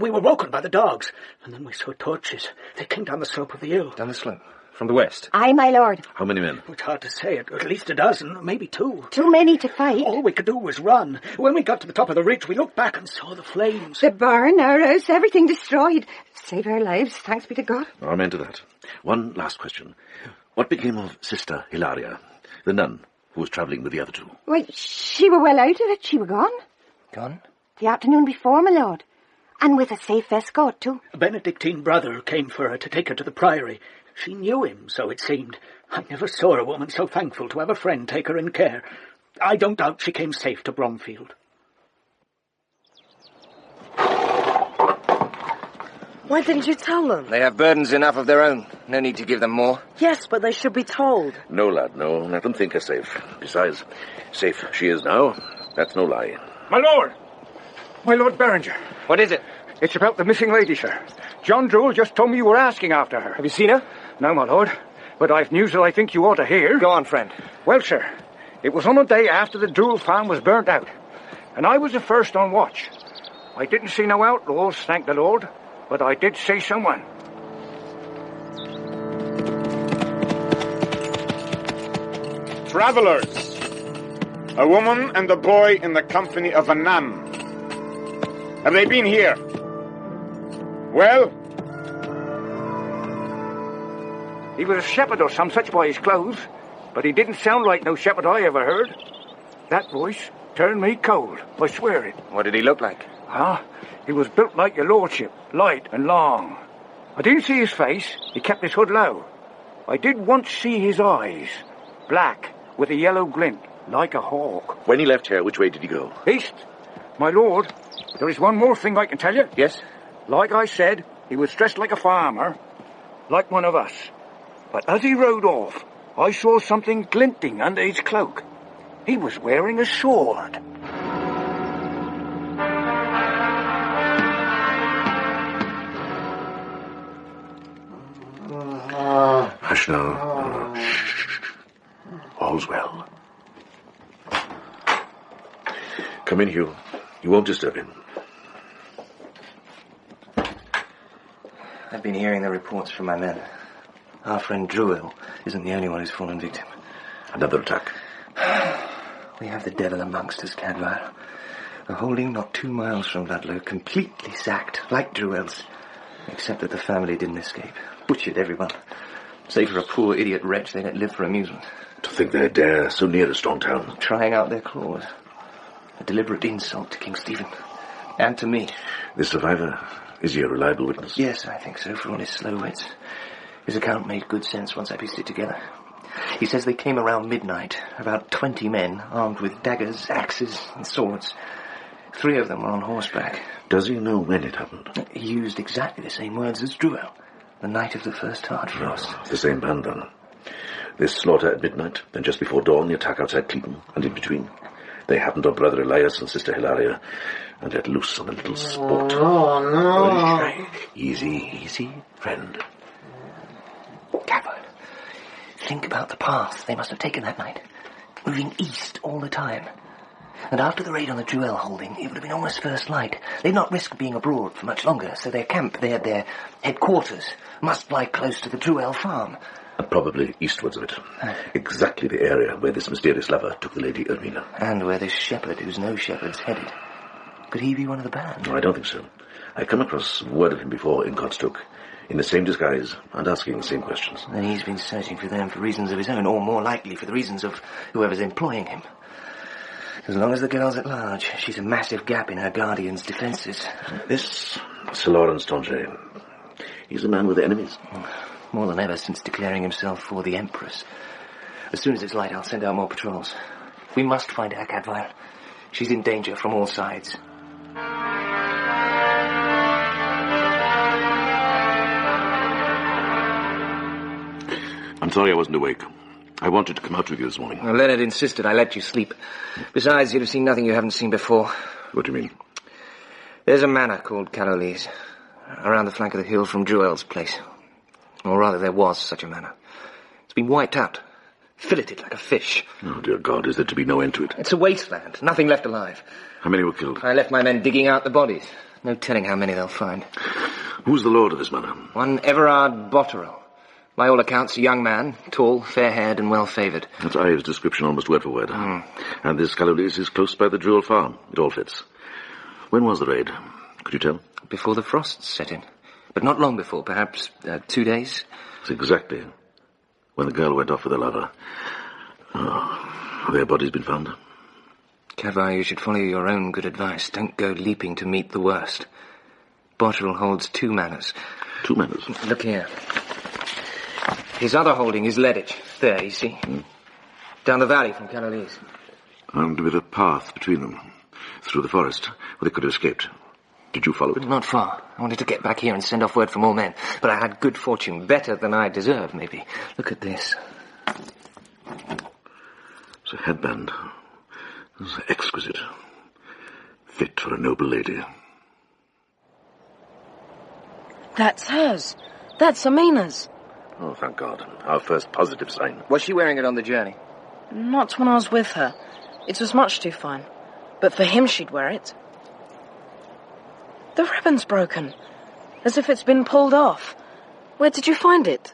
We were woken by the dogs, and then we saw torches. They came down the slope of the hill. Down the slope? From the west? Aye, my lord. How many men? It's hard to say. At least a dozen, maybe 2. Too many to fight. All we could do was run. When we got to the top of the ridge, we looked back and saw the flames. The barn, our house, everything destroyed. Save our lives, thanks be to God. Amen to that. One last question. What became of Sister Hilaria, the nun who was travelling with the other 2? Why, she were well out of it. She were gone. Gone? The afternoon before, my lord. And with a safe escort, too. A Benedictine brother came for her to take her to the priory. She knew him, so it seemed. I never saw a woman so thankful to have a friend take her in care. I don't doubt she came safe to Bromfield. Why didn't you tell them? They have burdens enough of their own. No need to give them more. Yes, but they should be told. No, lad, no. Let them think her safe. Besides, safe she is now. That's no lie. My lord! My Lord Berenger. What is it? It's about the missing lady, sir. John Drool just told me you were asking after her. Have you seen her? No, my lord. But I've news that I think you ought to hear. Go on, friend. Well, sir, it was on the day after the Drool farm was burnt out. And I was the first on watch. I didn't see no outlaws, thank the Lord. But I did see someone. Travelers. A woman and a boy in the company of a nun. Have they been here? Well? He was a shepherd or some such by his clothes, but he didn't sound like no shepherd I ever heard. That voice turned me cold, I swear it. What did he look like? He was built like your lordship, light and long. I didn't see his face, he kept his hood low. I did once see his eyes, black, with a yellow glint, like a hawk. When he left here, which way did he go? East. My lord, there is one more thing I can tell you. Yes? Like I said, he was dressed like a farmer, like one of us. But as he rode off, I saw something glinting under his cloak. He was wearing a sword. Hush now. Shh. All's well. Come in, Hugh. You won't disturb him. I've been hearing the reports from my men. Our friend Druil isn't the only one who's fallen victim. Another attack. We have the devil amongst us, Cadfael. A holding not 2 miles from Ludlow, completely sacked, like Druil's. Except that the family didn't escape. Butchered everyone. Save for a poor idiot wretch they let live for amusement. To think they dare so near a strong town. Trying out their claws. A deliberate insult to King Stephen. And to me. The survivor, is he a reliable witness? Yes, I think so, for all his slow wits. His account made good sense once I pieced it together. He says they came around midnight, about 20 men, armed with daggers, axes, and swords. 3 of them were on horseback. Does he know when it happened? He used exactly the same words as Druil. The night of the first hard frost. The same band, then. This slaughter at midnight, then just before dawn, the attack outside Cleveland, and in between. They happened on Brother Elias and Sister Hilaria, and let loose on a little sport. Oh, no. Easy, friend. Cadfael, think about the path they must have taken that night. Moving east all the time. And after the raid on the Druil holding, it would have been almost first light. They'd not risk being abroad for much longer, so their camp, their headquarters, must lie close to the Druil farm. And probably eastwards of it. Exactly the area where this mysterious lover took the Lady Ermina. And where this shepherd, who's no shepherd's, headed. Could he be one of the band? No, I don't think so. I've come across word of him before in Godstoke, in the same disguise, and asking the same questions. Then he's been searching for them for reasons of his own, or more likely for the reasons of whoever's employing him. As long as the girl's at large, she's a massive gap in her guardian's defences. This Sir Lawrence Donjay, he's a man with enemies. More than ever since declaring himself for the Empress. As soon as it's light, I'll send out more patrols. We must find her, Cadfael. She's in danger from all sides. I'm sorry I wasn't awake. I wanted to come out with you this morning. Well, Leonard insisted I let you sleep. Besides, you'd have seen nothing you haven't seen before. What do you mean? There's a manor called Callowlees, around the flank of the hill from Druel's place. Or rather, there was such a manor. It's been wiped out, filleted like a fish. Oh, dear God, is there to be no end to it? It's a wasteland, nothing left alive. How many were killed? I left my men digging out the bodies. No telling how many they'll find. Who's the lord of this manor? One Everard Botterill. By all accounts, a young man, tall, fair-haired, and well-favoured. That's Ives' description, almost word for word. And this Callowlees is close by the Druel farm. It all fits. When was the raid? Could you tell? Before the frosts set in. But not long before, perhaps 2 days. It's exactly when the girl went off with her lover. Have their bodies been found? Cadfael, you should follow your own good advice. Don't go leaping to meet the worst. Botterill holds 2 manors. 2 manors? Look here. His other holding is Ledditch. There, you see? Down the valley from Callowlees. And with a path between them, through the forest, where they could have escaped. Did you follow it? Not far. I wanted to get back here and send off word for more men, but I had good fortune, better than I deserved, maybe. Look at this. It's a headband. It's exquisite. Fit for a noble lady. That's hers. That's Amina's. Oh, thank God. Our first positive sign. Was she wearing it on the journey? Not when I was with her. It was much too fine. But for him, she'd wear it. The ribbon's broken. As if it's been pulled off. Where did you find it?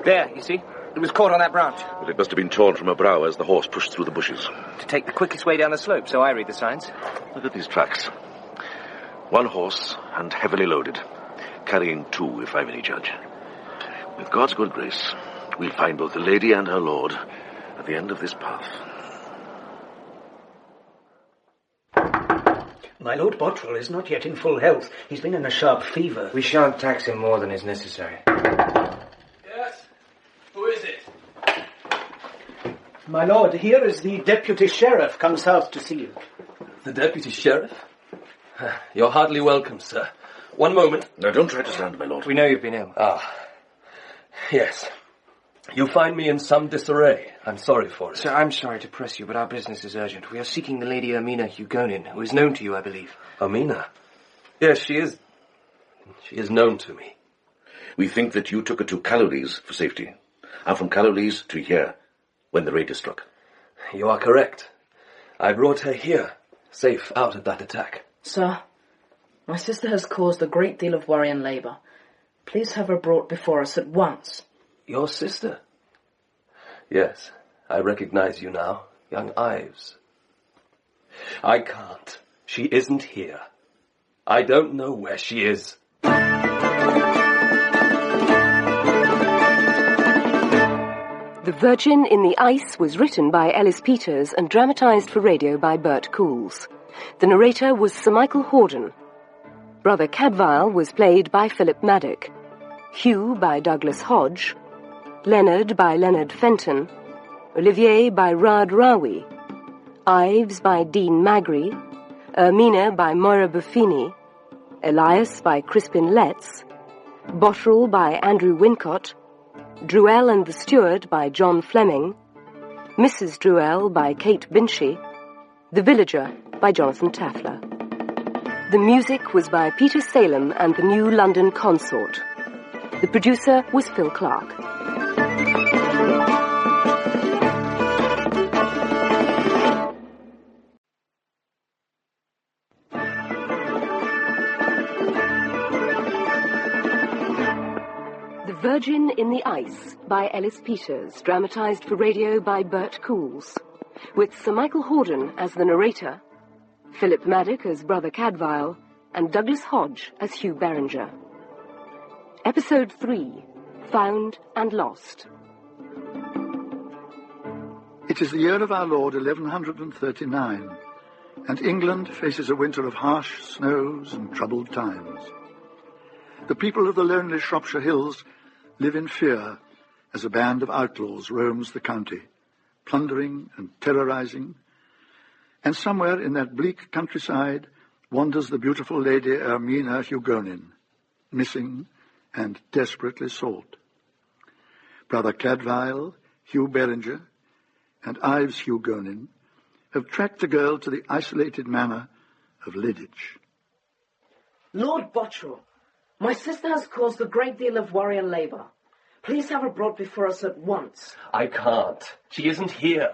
There, you see? It was caught on that branch. Well, it must have been torn from her brow as the horse pushed through the bushes. To take the quickest way down the slope, so I read the signs. Look at these tracks. 1 horse and heavily loaded. Carrying 2, if I'm any judge. With God's good grace, we'll find both the lady and her lord at the end of this path. My Lord Botterill is not yet in full health. He's been in a sharp fever. We shan't tax him more than is necessary. Yes? Who is it? My lord, here is the deputy sheriff come south to see you. The deputy sheriff? You're hardly welcome, sir. One moment. Now, don't try to stand, my lord. We know you've been ill. Yes. You find me in some disarray. I'm sorry for it. Sir, I'm sorry to press you, but our business is urgent. We are seeking the Lady Amina Hugonin, who is known to you, I believe. Amina? Yes, she is. She is known to me. We think that you took her to Callowlees for safety, and from Callowlees to here, when the raid is struck. You are correct. I brought her here, safe out of that attack. Sir, my sister has caused a great deal of worry and labour. Please have her brought before us at once. Your sister? Yes, I recognize you now, young Ives. I can't. She isn't here. I don't know where she is. The Virgin in the Ice was written by Ellis Peters and dramatised for radio by Bert Coules. The narrator was Sir Michael Hordern. Brother Cadfael was played by Philip Maddock. Hugh by Douglas Hodge. Leonard by Leonard Fenton. Olivier by Rad Rawi. Ives by Dean Magri. Ermina by Moira Buffini. Elias by Crispin Letts. Botterill by Andrew Wincott. Druel and the Steward by John Fleming. Mrs. Druel by Kate Binchy. The Villager by Jonathan Taffler. The music was by Peter Salem and the New London Consort. The producer was Phil Clark. The Virgin in the Ice by Ellis Peters, dramatised for radio by Bert Coules, with Sir Michael Hordern as the narrator, Philip Maddock as Brother Cadfael, and Douglas Hodge as Hugh Beringer. Episode 3, Found and Lost. It is the year of our Lord 1139, and England faces a winter of harsh snows and troubled times. The people of the lonely Shropshire Hills live in fear as a band of outlaws roams the county, plundering and terrorizing, and somewhere in that bleak countryside wanders the beautiful Lady Ermina Hugonin, missing and desperately sought. Brother Cadfael, Hugh Beringer, and Ives Hugonin have tracked the girl to the isolated manor of Lidditch. Lord Bottrell, my sister has caused a great deal of worry and labour. Please have her brought before us at once. I can't. She isn't here.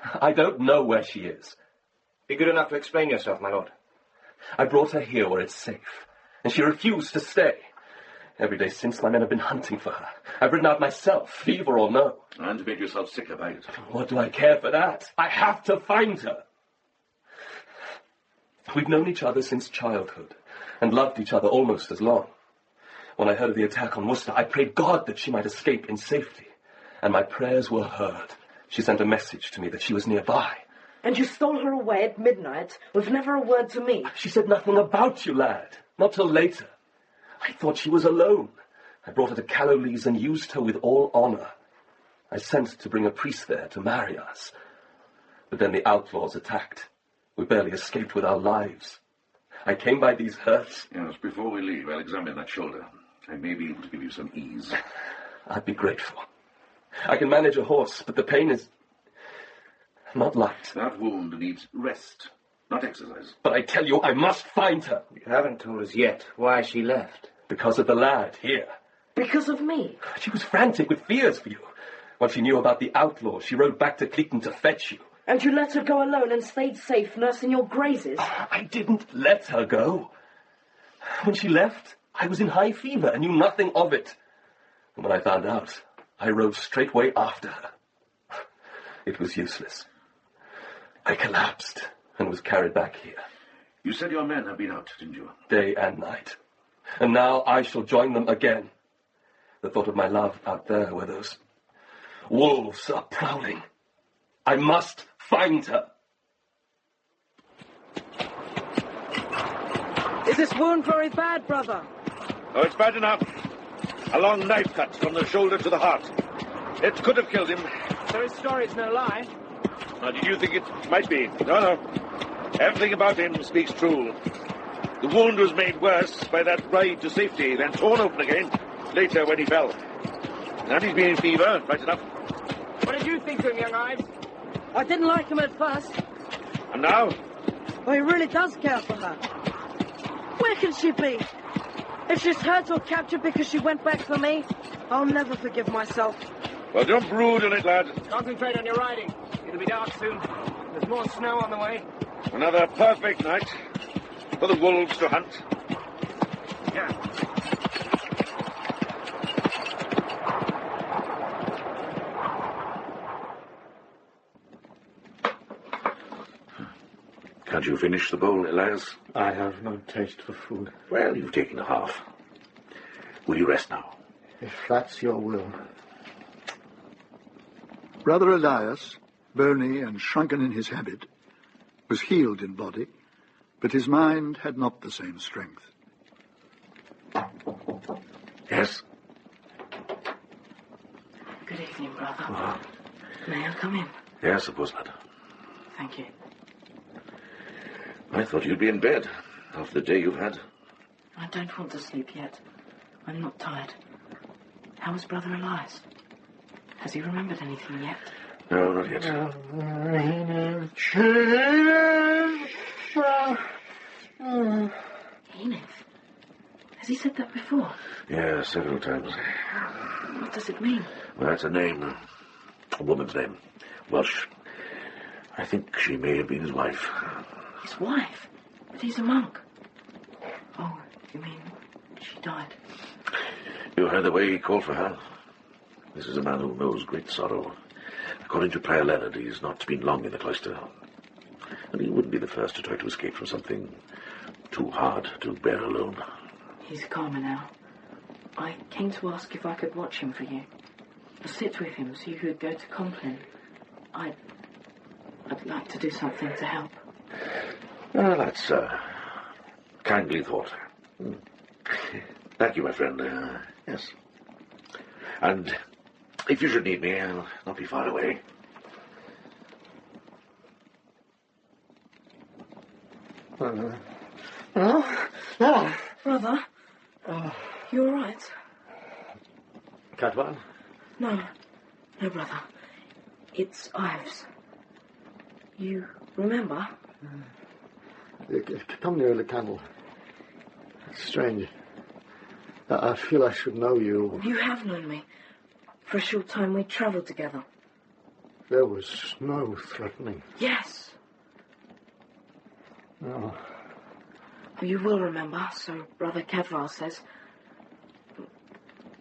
I don't know where she is. Be good enough to explain yourself, my lord. I brought her here where it's safe, and she refused to stay. Every day since, my men have been hunting for her. I've ridden out myself, fever or no. And made yourself sick about it. What do I care for that? I have to find her. We've known each other since childhood, and loved each other almost as long. When I heard of the attack on Worcester, I prayed God that she might escape in safety. And my prayers were heard. She sent a message to me that she was nearby. And you stole her away at midnight with never a word to me? She said nothing about you, lad. Not till later. I thought she was alone. I brought her to Callowlees and used her with all honour. I sent to bring a priest there to marry us. But then the outlaws attacked. We barely escaped with our lives. I came by these hurts. Yes, before we leave, I'll examine that shoulder. I may be able to give you some ease. I'd be grateful. I can manage a horse, but the pain is not light. That wound needs rest, not exercise. But I tell you, I must find her. You haven't told us yet why she left. Because of the lad here. Because of me? She was frantic with fears for you. When she knew about the outlaws, she rode back to Cleeton to fetch you. And you let her go alone and stayed safe nursing your grazes? I didn't let her go. When she left, I was in high fever and knew nothing of it. And when I found out, I rode straightway after her. It was useless. I collapsed and was carried back here. You said your men have been out, didn't you? Day and night. And now I shall join them again. The thought of my love out there where those wolves are prowling. I must find her. Is this wound very bad, brother? Oh, it's bad enough. A long knife cut from the shoulder to the heart. It could have killed him. So his story's no lie? Now, did you think it might be? No. Everything about him speaks true. The wound was made worse by that ride to safety, then torn open again later when he fell. And he's been in fever, right enough. What did you think of him, young Ives? I didn't like him at first. And now? Well, he really does care for her. Where can she be? If she's hurt or captured because she went back for me, I'll never forgive myself. Well, don't brood on it, lad. Concentrate on your riding. It'll be dark soon. There's more snow on the way. Another perfect night for the wolves to hunt. Yeah. Can't you finish the bowl, Elias? I have no taste for food. Well, you've taken half. Will you rest now? If that's your will. Brother Elias, bony and shrunken in his habit, was healed in body, but his mind had not the same strength. Yes? Good evening, brother. May I come in? Yes, suppose not. Thank you. I thought you'd be in bed after the day you've had. I don't want to sleep yet. I'm not tired. How is Brother Elias? Has he remembered anything yet? No, not yet. Enid? Has he said that before? Yeah, several times. What does it mean? Well, that's a name. A woman's name. Welsh. I think she may have been his wife. His wife? But he's a monk. Oh, you mean she died? You heard the way he called for her. This is a man who knows great sorrow. According to Prior Leonard, he's not been long in the cloister. And he wouldn't be the first to try to escape from something too hard to bear alone. He's calmer now. I came to ask if I could watch him for you. Or sit with him so you could go to Compline. I'd like to do something to help. Well, that's kindly thought. Thank you, my friend. Yes. And if you should need me, I'll not be far away. Brother? You all right? Cadfael, No, brother. It's Ives. You remember? Come nearer the candle. It's strange. I feel I should know you. You have known me. For a short time we travelled together. There was no threatening. Yes. No. You will remember, so Brother Cadfael says.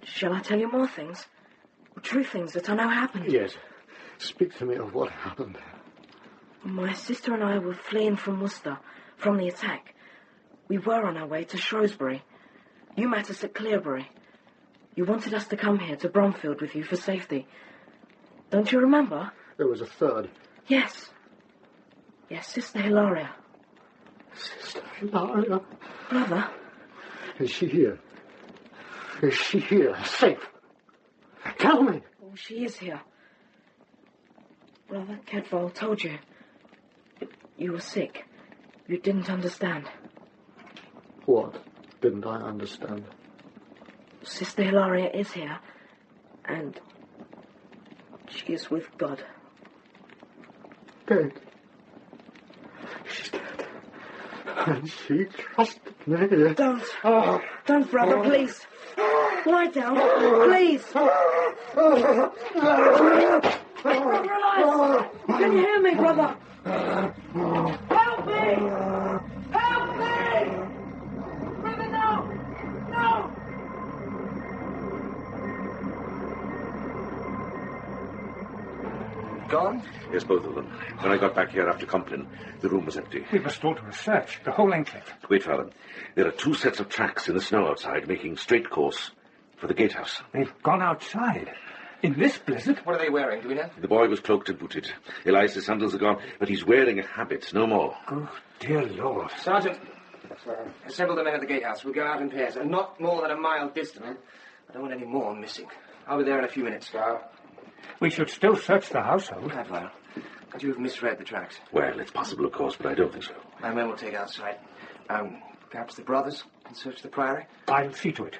Shall I tell you more things? True things that I know happened? Yes. Speak to me of what happened. My sister and I were fleeing from Worcester, from the attack. We were on our way to Shrewsbury. You met us at Clearbury. You wanted us to come here to Bromfield with you for safety. Don't you remember? There was a third. Yes. Yes, Sister Hilaria. Sister Hilaria? Brother? Is she here? Is she here? Safe? Tell me. Oh, she is here. Brother Cadfael told you. You were sick. You didn't understand. What didn't I understand? Sister Hilaria is here, and she is with God. Dead. She's dead. And she trusted me. Don't, brother, please. Lie down, please. Brother Elias! Can you hear me, brother? Help me! Help me! Brother, no! No! Gone? Yes, both of them. When I got back here after Compline, the room was empty. We must alter a search. The whole enclave. Wait, Father. There are 2 sets of tracks in the snow outside, making straight course for the gatehouse. They've gone outside. In this blizzard? What are they wearing, do we know? The boy was cloaked and booted. Elias's sandals are gone, but he's wearing a habit, no more. Good dear Lord. Sergeant, assemble the men at the gatehouse. We'll go out in pairs, and not more than a mile distant. I don't want any more missing. I'll be there in a few minutes. We should still search the household. Cadfael, could you have misread the tracks? Well, it's possible, of course, but I don't think so. My men will take outside. Perhaps the brothers can search the priory? I'll see to it.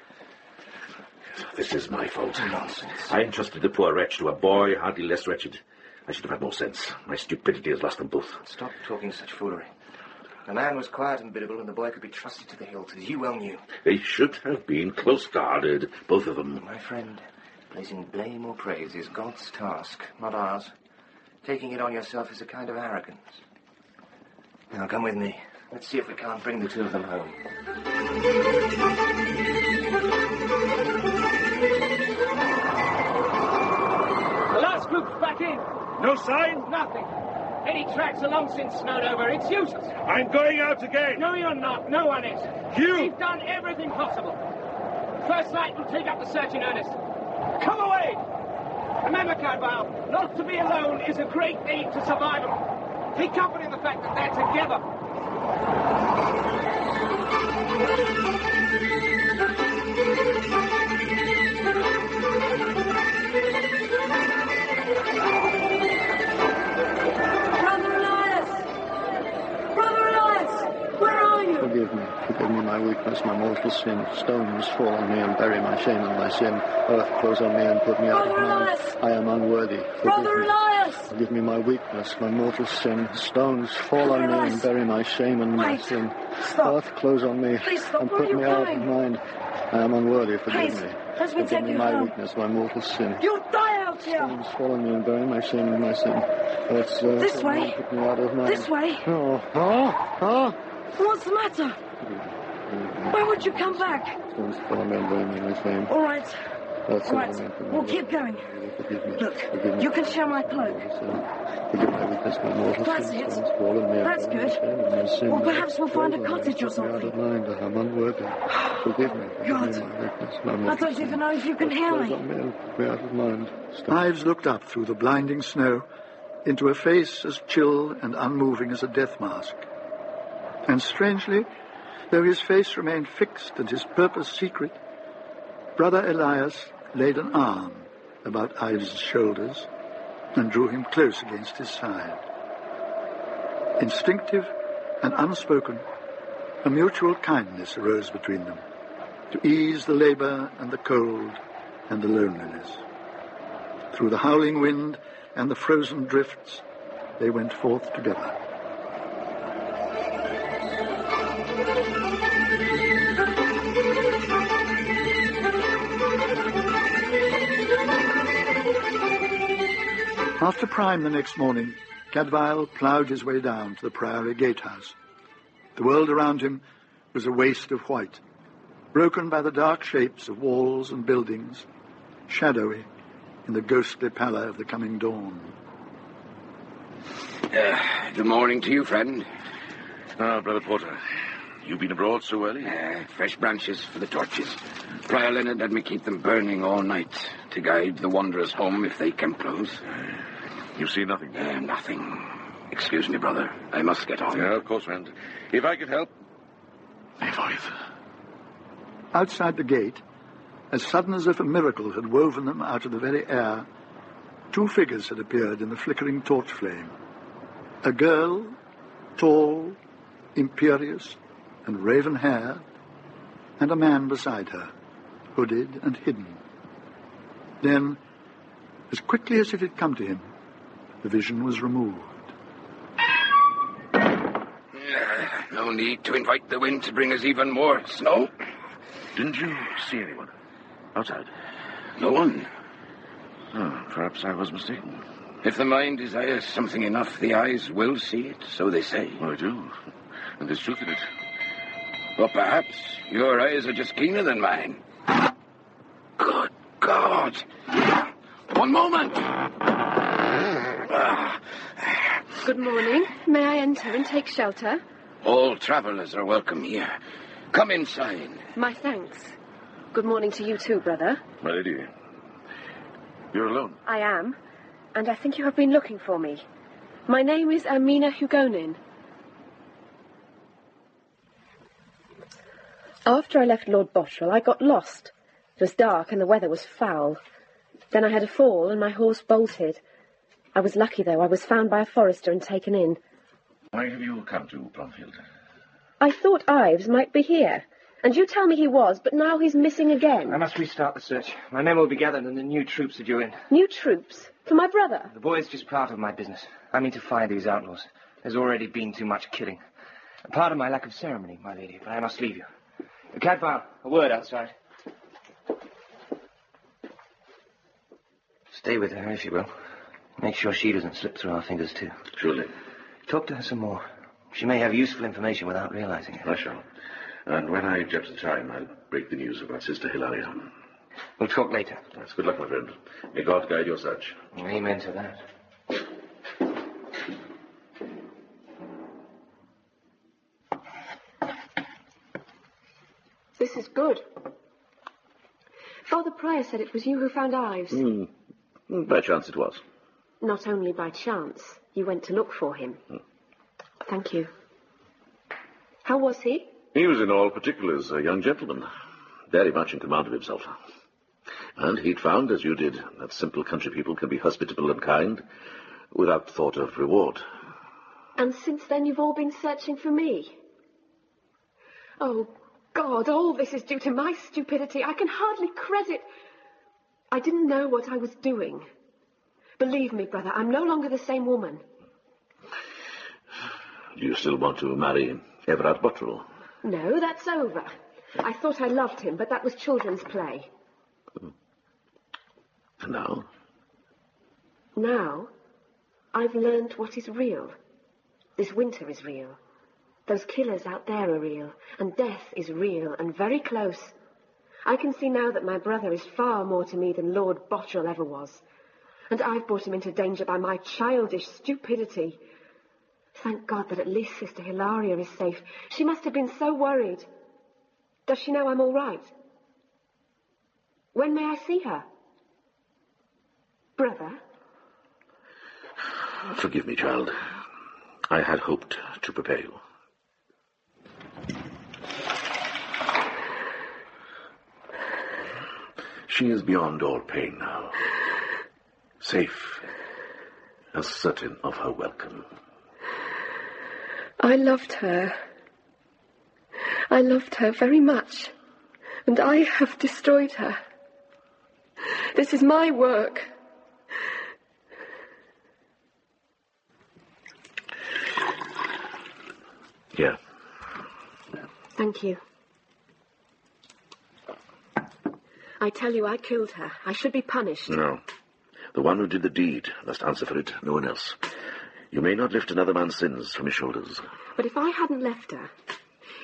This is my fault. Nonsense. I entrusted the poor wretch to a boy hardly less wretched. I should have had more sense. My stupidity has lost them both. Stop talking such foolery. The man was quiet and biddable, and the boy could be trusted to the hilt, as you well knew. They should have been close guarded, both of them. My friend, placing blame or praise is God's task, not ours. Taking it on yourself is a kind of arrogance. Now, come with me. Let's see if we can't bring the 2 of them home. The last group's back in. No sign? Nothing. Any tracks are long since snowed over. It's useless. I'm going out again. No, you're not. No one is. You! We've done everything possible. First night, we'll take up the search in earnest. Come away! Remember, Cadfael, not to be alone is a great aid to survival. Take comfort in the fact that they're together. Forgive me my weakness, my mortal sin. Stones fall on me and bury my shame and my sin. Earth close on me and put me out of mind. I am unworthy. Forgive me my weakness, my mortal sin. Stones fall on me and bury my shame and my sin. Earth close on me and put me out of mind. I am unworthy. Forgive me. Forgive me my weakness, my mortal sin. You'll die out here. Stones fall on me and bury my shame and my sin. Earth this way. Put me out of mind. This way. Oh. What's the matter? Why would you come back? Stones fall on me and bury me my shame. All right. We'll keep going. Look, you can share my cloak. Forgive my weakness, my mortal That's sin. it. Stones fall on me and That's bury good. my shame and my sin. Or perhaps we'll find a cottage or Put me out something. of mind. I am unworthy. Forgive me. God, my weakness, my I mortal don't even know if you can hear Close me. on me and put me out of mind. Ives looked up through the blinding snow into a face as chill and unmoving as a death mask. And strangely, though his face remained fixed and his purpose secret, Brother Elias laid an arm about Ives' shoulders and drew him close against his side. Instinctive and unspoken, a mutual kindness arose between them, to ease the labor and the cold and the loneliness. Through the howling wind and the frozen drifts, they went forth together. After prime the next morning, Cadfael ploughed his way down to the Priory gatehouse. The world around him was a waste of white, broken by the dark shapes of walls and buildings, shadowy in the ghostly pallor of the coming dawn. Good morning to you, friend. Ah, Brother Porter, you been abroad so early? Fresh branches for the torches. Prior Leonard had me keep them burning all night to guide the wanderers home if they came close. You see nothing? Nothing. Excuse me, brother. I must get on. Yeah, of course, friend. If I could help... My wife. Outside the gate, as sudden as if a miracle had woven them out of the very air, two figures had appeared in the flickering torch flame. A girl, tall, imperious, and raven hair, and a man beside her, hooded and hidden. Then, as quickly as it had come to him, the vision was removed. No need to invite the wind to bring us even more snow. Didn't you see anyone outside? No one. Oh, perhaps I was mistaken. If the mind desires something enough, the eyes will see it, so they say. Oh, I do. And there's truth in it. Or perhaps your eyes are just keener than mine. Good God! One moment! Good morning. May I enter and take shelter? All travelers are welcome here. Come inside. My thanks. Good morning to you too, brother. My lady, you're alone. I am, and I think you have been looking for me. My name is Amina Hugonin. After I left Lord Bottrell, I got lost. It was dark and the weather was foul. Then I had a fall and my horse bolted. I was lucky, though. I was found by a forester and taken in. Why have you come to Bromfield? I thought Ives might be here. And you tell me he was, but now he's missing again. I must restart the search. My men will be gathered and the new troops are due in. New troops? For my brother? The boy's just part of my business. I mean to find these outlaws. There's already been too much killing. Part of my lack of ceremony, my lady, but I must leave you. Cadfael, a word outside. Stay with her, if you will. Make sure she doesn't slip through our fingers, too. Surely. Talk to her some more. She may have useful information without realizing it. I shall. And when I judge the time, I'll break the news about Sister Hilaria. We'll talk later. That's good luck, my friend. May God guide your search. Amen to that. This is good. Father Prior said it was you who found Ives. By chance it was. Not only by chance. You went to look for him. Thank you. How was he? He was in all particulars a young gentleman, very much in command of himself. And he'd found, as you did, that simple country people can be hospitable and kind without thought of reward. And since then you've all been searching for me? Oh, God, all this is due to my stupidity. I can hardly credit... I didn't know what I was doing. Believe me, brother, I'm no longer the same woman. Do you still want to marry Everard Bottrell? No, that's over. I thought I loved him, but that was children's play. And now? Now, I've learned what is real. This winter is real. Those killers out there are real, and death is real and very close. I can see now that my brother is far more to me than Lord Bottrell ever was. And I've brought him into danger by my childish stupidity. Thank God that at least Sister Hilaria is safe. She must have been so worried. Does she know I'm all right? When may I see her? Brother? Forgive me, child. I had hoped to prepare you. She is beyond all pain now. Safe, as certain of her welcome. I loved her. I loved her very much, and I have destroyed her. This is my work. Here. Thank you. I tell you, I killed her. I should be punished. No. The one who did the deed must answer for it, no one else. You may not lift another man's sins from his shoulders. But if I hadn't left her,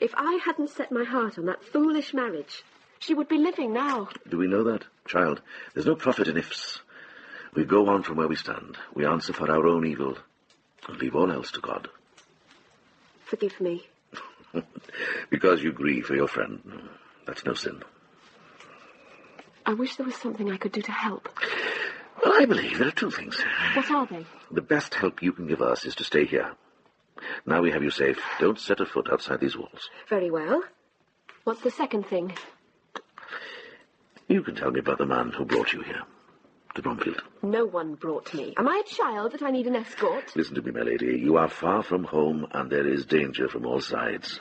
if I hadn't set my heart on that foolish marriage, she would be living now. Do we know that, child? There's no profit in ifs. We go on from where we stand. We answer for our own evil and leave all else to God. Forgive me. Because you grieve for your friend. That's no sin. I wish there was something I could do to help. Well, I believe there are two things. What are they? The best help you can give us is to stay here. Now we have you safe. Don't set a foot outside these walls. Very well. What's the second thing? You can tell me about the man who brought you here, to Bromfield. No one brought me. Am I a child that I need an escort? Listen to me, my lady. You are far from home, and there is danger from all sides.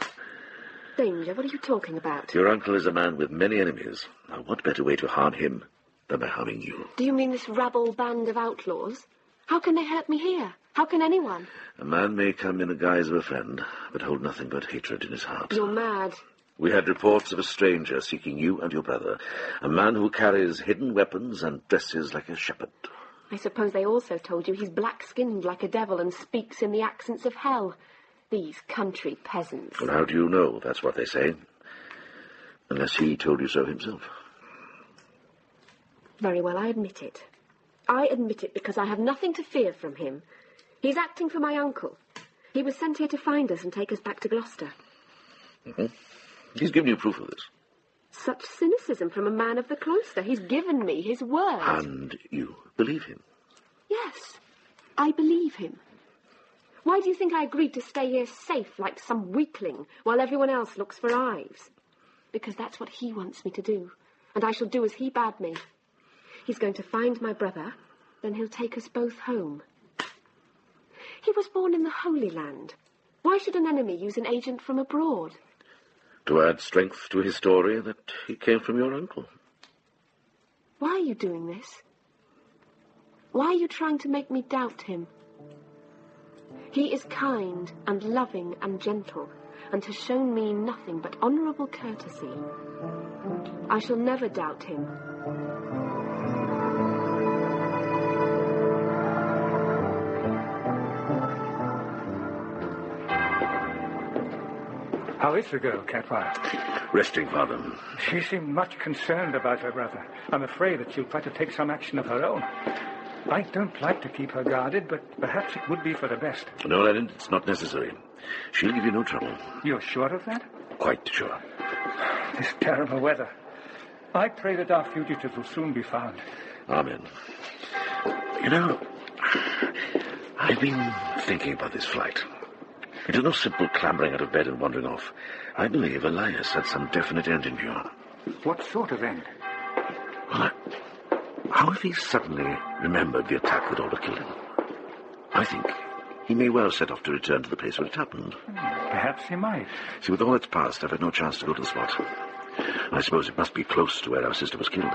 Danger? What are you talking about? Your uncle is a man with many enemies. Now, what better way to harm him than by harming you? Do you mean this rabble band of outlaws? How can they hurt me here? How can anyone? A man may come in the guise of a friend, but hold nothing but hatred in his heart. You're mad. We had reports of a stranger seeking you and your brother, a man who carries hidden weapons and dresses like a shepherd. I suppose they also told you he's black-skinned like a devil and speaks in the accents of hell. These country peasants. Well, how do you know that's what they say? Unless he told you so himself. Very well, I admit it. I admit it because I have nothing to fear from him. He's acting for my uncle. He was sent here to find us and take us back to Gloucester. Mm-hmm. He's given you proof of this. Such cynicism from a man of the cloister. He's given me his word. And you believe him? Yes, I believe him. Why do you think I agreed to stay here safe like some weakling while everyone else looks for Ives? Because that's what he wants me to do, and I shall do as he bade me. He's going to find my brother, then he'll take us both home. He was born in the Holy Land. Why should an enemy use an agent from abroad? To add strength to his story that he came from your uncle. Why are you doing this? Why are you trying to make me doubt him? He is kind and loving and gentle, and has shown me nothing but honourable courtesy. I shall never doubt him. How is the girl, Cadfael? Resting, Father. She seemed much concerned about her brother. I'm afraid that she'll try to take some action of her own. I don't like to keep her guarded, but perhaps it would be for the best. No, Leonard, it's not necessary. She'll give you no trouble. You're sure of that? Quite sure. This terrible weather. I pray that our fugitives will soon be found. Amen. You know, I've been thinking about this flight. It is no simple clambering out of bed and wandering off. I believe Elias had some definite end in view. What sort of end? Well, how if he suddenly remembered the attack that ought to kill him? I think he may well set off to return to the place where it happened. Perhaps he might. See, with all that's passed, I've had no chance to go to the spot. I suppose it must be close to where our sister was killed.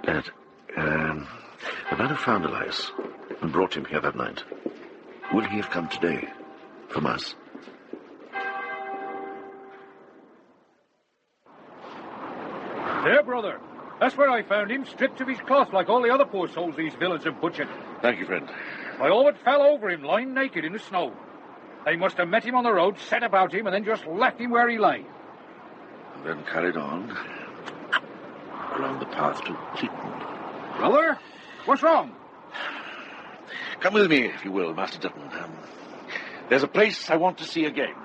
Leonard, the man who found Elias and brought him here that night, will he have come today from us? There, brother. That's where I found him, stripped of his cloth like all the other poor souls these villains have butchered. Thank you, friend. I all but fell over him, lying naked in the snow. They must have met him on the road, set about him, and then just left him where he lay. And then carried on along the path to Cleveland. Brother, what's wrong? Come with me, if you will, Master Dutton. There's a place I want to see again.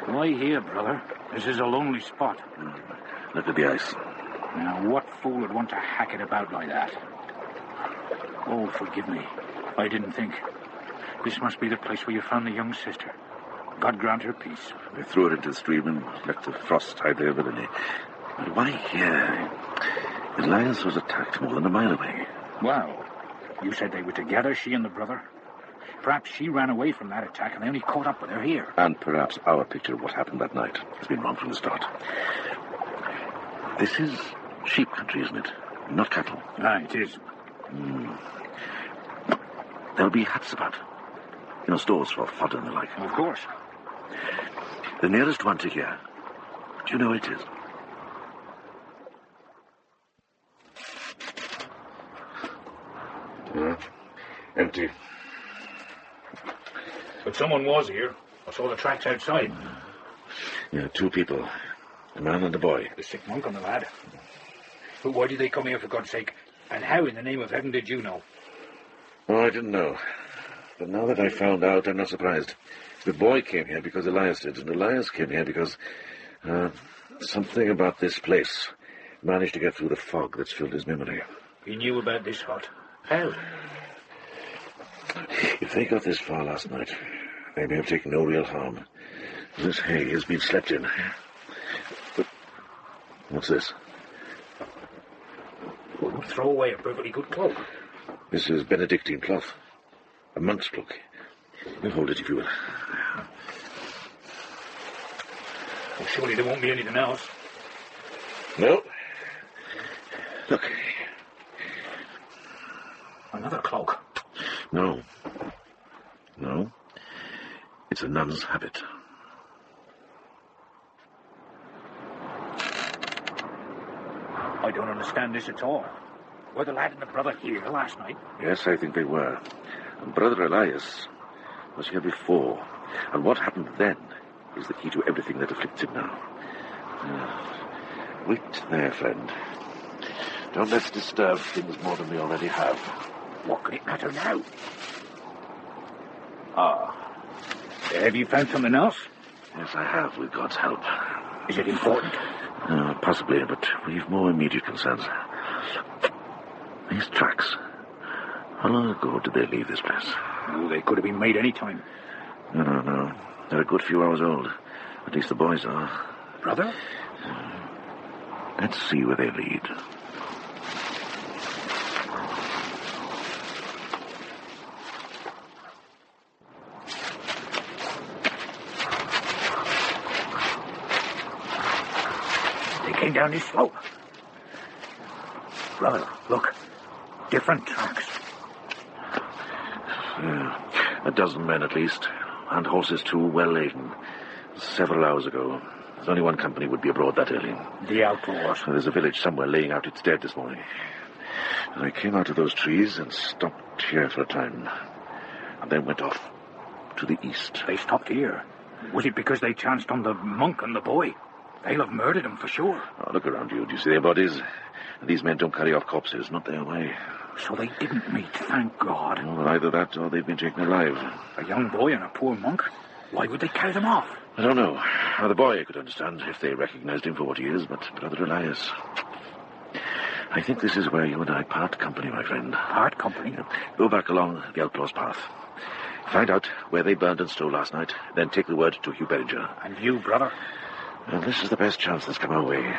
Why here, brother? This is a lonely spot. Look at the ice. Now, what fool would want to hack it about like that? Oh, forgive me. I didn't think. This must be the place where you found the young sister. God grant her peace. They threw her into the stream and let the frost hide their villainy. But why here? Elias was attacked more than a mile away. Well, you said they were together, she and the brother. Perhaps she ran away from that attack and they only caught up with her here. And perhaps our picture of what happened that night has been wrong from the start. This is sheep country, isn't it? Not cattle. Ah, it is. There'll be huts about. You know, stores for fodder and the like. Of course. The nearest one to here. Do you know where it is? Yeah. Empty. But someone was here. I saw the tracks outside. Yeah, 2 people. A man and a boy. The sick monk and the lad. But why did they come here, for God's sake? And how in the name of heaven did you know? Oh, I didn't know. But now that I found out, I'm not surprised. The boy came here because Elias did, and Elias came here because... something about this place managed to get through the fog that's filled his memory. He knew about this hut. How? If they got this far last night, they may have taken no real harm. This hay has been slept in. But what's this? Well, throw away a perfectly good cloak. This is Benedictine cloth. A monk's cloak. We'll hold it if you will. Well, surely there won't be anything else. No. Look. Another cloak. No. No. It's a nun's habit. I don't understand this at all. Were the lad and the brother here last night? Yes, I think they were. And Brother Elias was here before. And what happened then is the key to everything that afflicts him now. Wait there, friend. Don't let's disturb things more than we already have. What could it matter now? Have you found something else? Yes, I have, with God's help. Is it important? Possibly, but we've more immediate concerns. These tracks. How long ago did they leave this place? Oh, they could have been made any time. No. They're a good few hours old. At least the boys are. Brother? Let's see where they lead. They came down this slope. Brother, look. Different tracks. Yeah, a dozen men at least. And horses too, well laden. Several hours ago. There's only one company would be abroad that early. The outlaws. There's a village somewhere laying out its dead this morning. And I came out of those trees and stopped here for a time. And then went off to the east. They stopped here. Was it because they chanced on the monk and the boy? They'll have murdered them for sure. Oh, look around you. Do you see their bodies? These men don't carry off corpses, not their way. So they didn't meet, thank God. Well, either that or they've been taken alive. A young boy and a poor monk? Why would they carry them off? I don't know. Now, the boy I could understand if they recognized him for what he is, but Brother Elias... I think this is where you and I part company, my friend. Part company? Go back along the outlaw's path. Find out where they burned and stole last night, then take the word to Hugh Beringer. And you, brother? And this is the best chance that's come our way.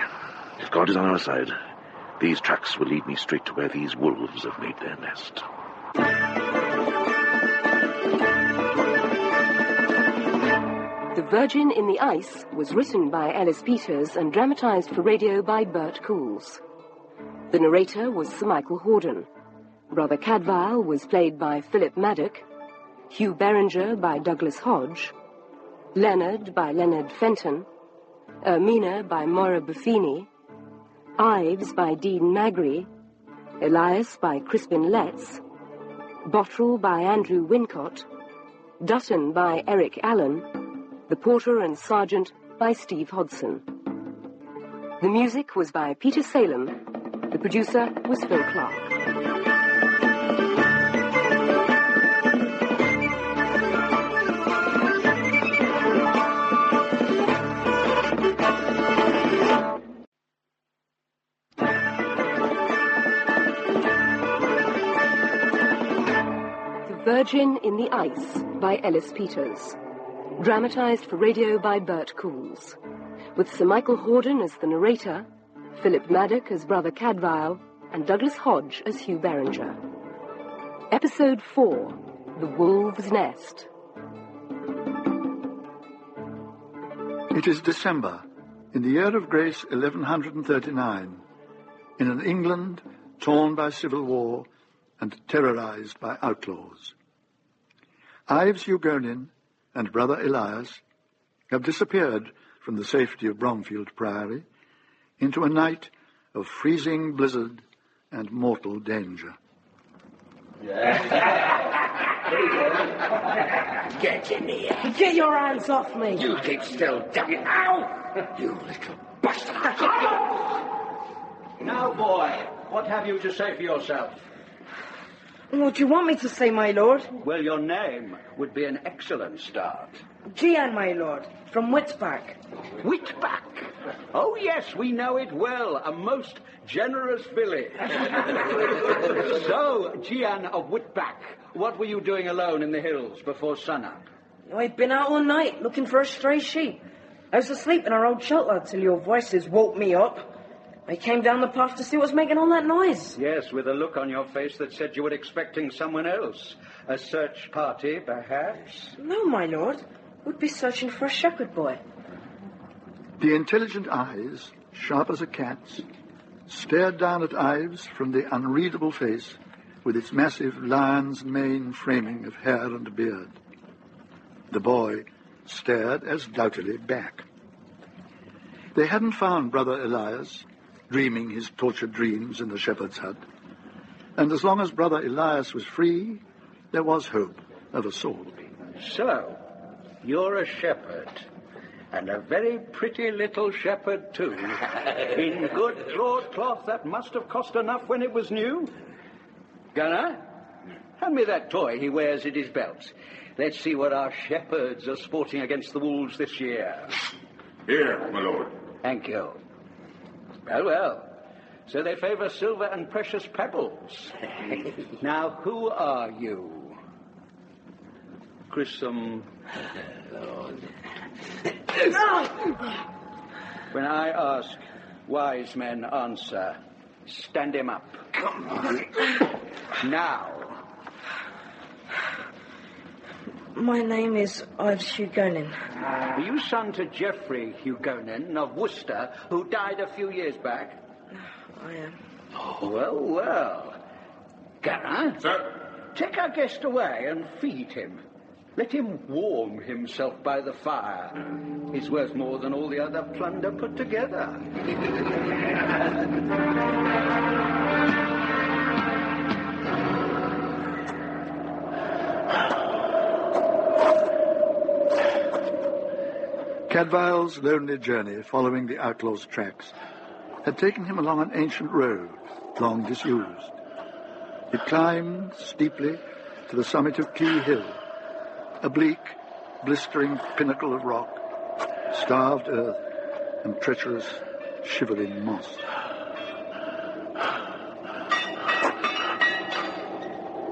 If God is on our side, these tracks will lead me straight to where these wolves have made their nest. The Virgin in the Ice was written by Ellis Peters and dramatized for radio by Bert Coules. The narrator was Sir Michael Hordern. Brother Cadfael was played by Philip Maddock, Hugh Beringer by Douglas Hodge, Leonard by Leonard Fenton, Ermina by Maura Buffini, Ives by Dean Magri, Elias by Crispin Letts, Bottrell by Andrew Wincott, Dutton by Eric Allen, The Porter and Sergeant by Steve Hodson. The music was by Peter Salem. The producer was Phil Clark. Virgin in the Ice by Ellis Peters. Dramatized for radio by Bert Coules. With Sir Michael Hordern as the narrator, Philip Maddock as Brother Cadfael, and Douglas Hodge as Hugh Beringer. Episode 4, The Wolf's Nest. It is December, in the year of grace 1139, in an England torn by civil war and terrorized by outlaws. Ives Hugonin and Brother Elias have disappeared from the safety of Bromfield Priory into a night of freezing blizzard and mortal danger. Get in here. Get your hands off me. You keep still, damn it. Ow! You little bastard. Now, boy, what have you to say for yourself? What do you want me to say, my lord? Well, your name would be an excellent start. Gian, my lord, from Whitback. Whitback? Oh, yes, we know it well. A most generous village. So, Gian of Whitback, what were you doing alone in the hills before sunup? I've been out all night looking for a stray sheep. I was asleep in our old shelter till your voices woke me up. I came down the path to see what was making all that noise. Yes, with a look on your face that said you were expecting someone else. A search party, perhaps? No, my lord. We'd be searching for a shepherd boy. The intelligent eyes, sharp as a cat's, stared down at Ives from the unreadable face with its massive lion's mane framing of hair and beard. The boy stared as doubtily back. They hadn't found Brother Elias, dreaming his tortured dreams in the shepherd's hut. And as long as Brother Elias was free, there was hope of a sword. So, you're a shepherd. And a very pretty little shepherd, too. In good broadcloth that must have cost enough when it was new. Gunner, hand me that toy he wears at his belt. Let's see what our shepherds are sporting against the wolves this year. Here, my lord. Thank you. Well, well. So they favour silver and precious pebbles. Now, who are you? Grissom. When I ask, wise men answer. Stand him up. Come on. Now. My name is Ives Hugonin. Are you son to Geoffrey Hugonin of Worcester, who died a few years back? I am. Oh, well, well. Gunner? Sir? Take our guest away and feed him. Let him warm himself by the fire. He's worth more than all the other plunder put together. Cadfael's lonely journey following the outlaw's tracks had taken him along an ancient road, long disused. It climbed steeply to the summit of Key Hill, a bleak, blistering pinnacle of rock, starved earth, and treacherous, shivering moss.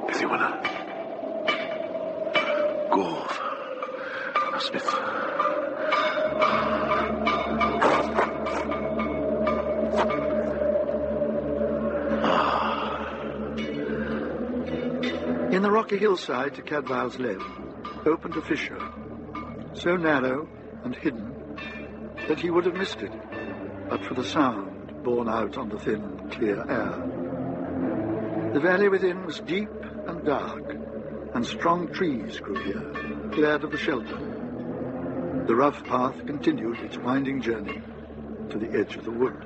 Bithywna. Gove. Smith. In the rocky hillside to Cadfael's left opened a fissure, so narrow and hidden that he would have missed it, but for the sound borne out on the thin, clear air. The valley within was deep and dark, and strong trees grew here, cleared of the shelter. The rough path continued its winding journey to the edge of the wood.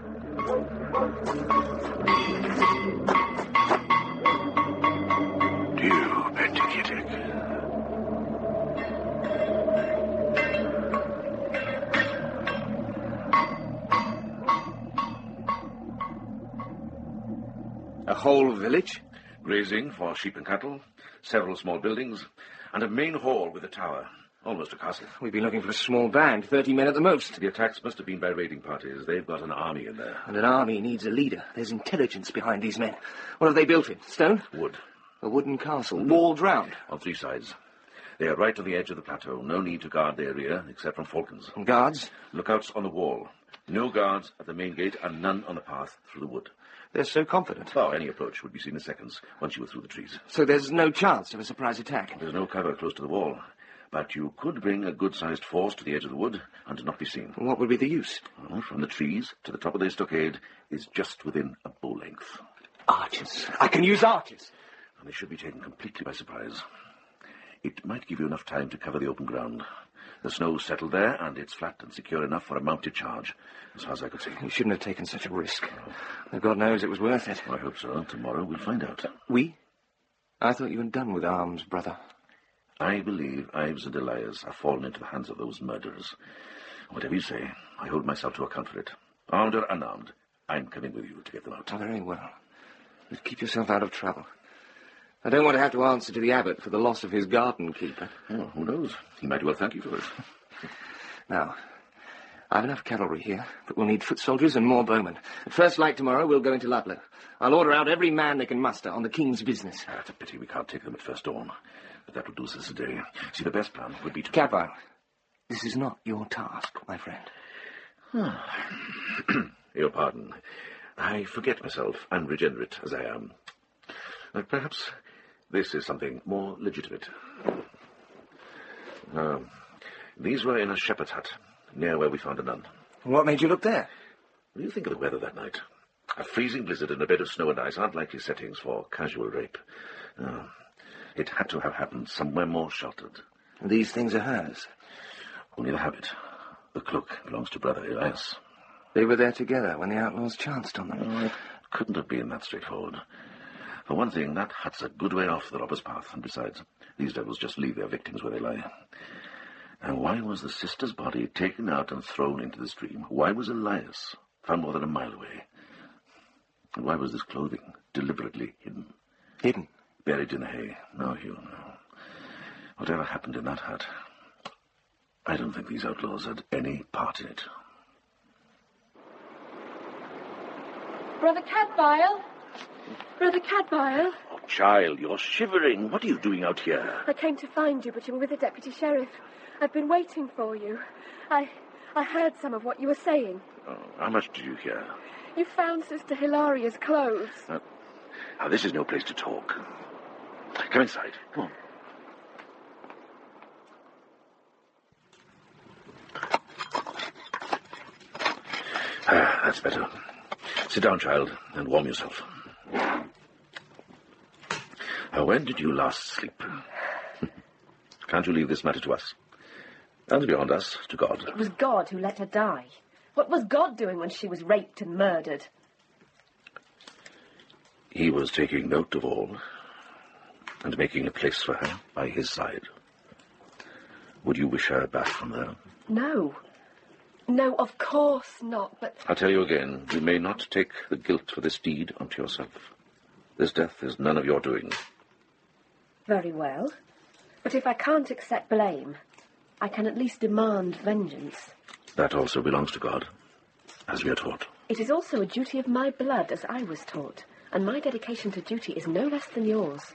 A whole village? Grazing for sheep and cattle, several small buildings, and a main hall with a tower. Almost a castle. We've been looking for a small band, 30 men at the most. The attacks must have been by raiding parties. They've got an army in there. And an army needs a leader. There's intelligence behind these men. What have they built in? Stone? Wood. A wooden castle, walled round? On three sides. They are right on the edge of the plateau. No need to guard their rear, except from falcons. And guards? Lookouts on the wall. No guards at the main gate, and none on the path through the wood. They're so confident. Oh, any approach would be seen in seconds, once you were through the trees. So there's no chance of a surprise attack? There's no cover close to the wall. But you could bring a good-sized force to the edge of the wood and not be seen. What would be the use? Well, from the trees to the top of their stockade is just within a bow length. Archers. I can use archers. And they should be taken completely by surprise. It might give you enough time to cover the open ground. The snow's settled there, and it's flat and secure enough for a mounted charge, as far as I could see. You shouldn't have taken such a risk. God knows it was worth it. I hope so. Tomorrow we'll find out. We? I thought you were done with arms, brother. I believe Ives and Elias have fallen into the hands of those murderers. Whatever you say, I hold myself to account for it. Armed or unarmed, I'm coming with you to get them out. Oh, very well. But keep yourself out of trouble. I don't want to have to answer to the abbot for the loss of his garden keeper. Oh, who knows? He might well thank you for it. Now, I've enough cavalry here, but we'll need foot soldiers and more bowmen. At first light tomorrow, we'll go into Ludlow. I'll order out every man they can muster on the king's business. It's a pity we can't take them at first dawn. But that will do us a day. See, the best plan would be to... Cadfael, this is not your task, my friend. Your pardon. I forget myself, unregenerate as I am. Perhaps this is something more legitimate. These were in a shepherd's hut, near where we found a nun. What made you look there? What do you think of the weather that night? A freezing blizzard and a bed of snow and ice aren't likely settings for casual rape. It had to have happened somewhere more sheltered. These things are hers? Only the habit. The cloak belongs to Brother Elias. They were there together when the outlaws chanced on them. It couldn't have been that straightforward. For one thing, that hut's a good way off the robber's path, and besides, these devils just leave their victims where they lie. And why was the sister's body taken out and thrown into the stream? Why was Elias found more than a mile away? And why was this clothing deliberately hidden? Hidden? Buried in the hay. No, Hugh, no. Whatever happened in that hut, I don't think these outlaws had any part in it. Brother Cadfael? Brother Cadfael? Oh, child, you're shivering. What are you doing out here? I came to find you, but you were with the deputy sheriff. I've been waiting for you. I heard some of what you were saying. Oh, how much did you hear? You found Sister Hilaria's clothes. Now, this is no place to talk. Come inside. Come on. That's better. Sit down, child, and warm yourself. When did you last sleep? Can't you leave this matter to us? And beyond us, to God. It was God who let her die. What was God doing when she was raped and murdered? He was taking note of all and making a place for her by his side. Would you wish her back from there? No. No, of course not, but... I'll tell you again, you may not take the guilt for this deed onto yourself. This death is none of your doing. Very well. But if I can't accept blame, I can at least demand vengeance. That also belongs to God, as we are taught. It is also a duty of my blood, as I was taught, and my dedication to duty is no less than yours.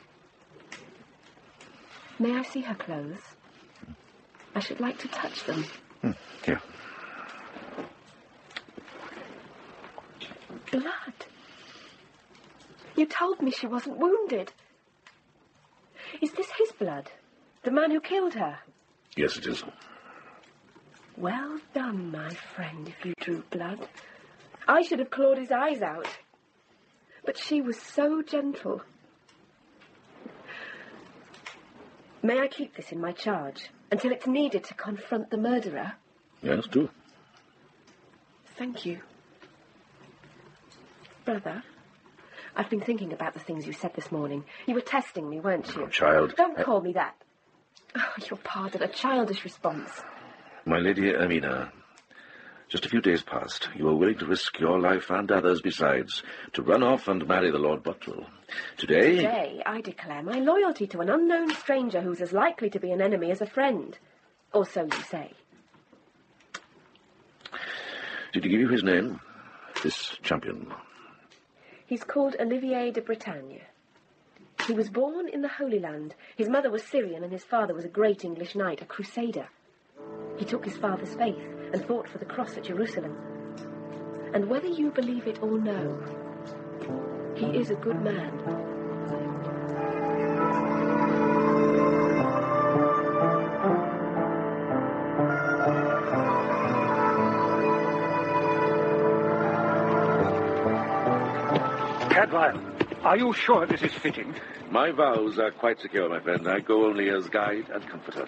May I see her clothes? I should like to touch them. Here. Blood. You told me she wasn't wounded. Is this his blood? The man who killed her? Yes, it is. Well done, my friend, if you drew blood. I should have clawed his eyes out. But she was so gentle. May I keep this in my charge until it's needed to confront the murderer? Yes, do. Thank you. Brother, I've been thinking about the things you said this morning. You were testing me, weren't you? Oh, child. Don't call me that. Oh, your pardon, a childish response. My Lady Amina, just a few days past, you were willing to risk your life and others besides to run off and marry the Lord Bottrell. Today, I declare my loyalty to an unknown stranger who's as likely to be an enemy as a friend. Or so you say. Did he give you his name? This champion? He's called Olivier de Bretagne. He was born in the Holy Land. His mother was Syrian and his father was a great English knight, a crusader. He took his father's faith and fought for the cross at Jerusalem. And whether you believe it or no, he is a good man. Cadfael, Are you sure this is fitting? My vows are quite secure, my friend. I go only as guide and comforter.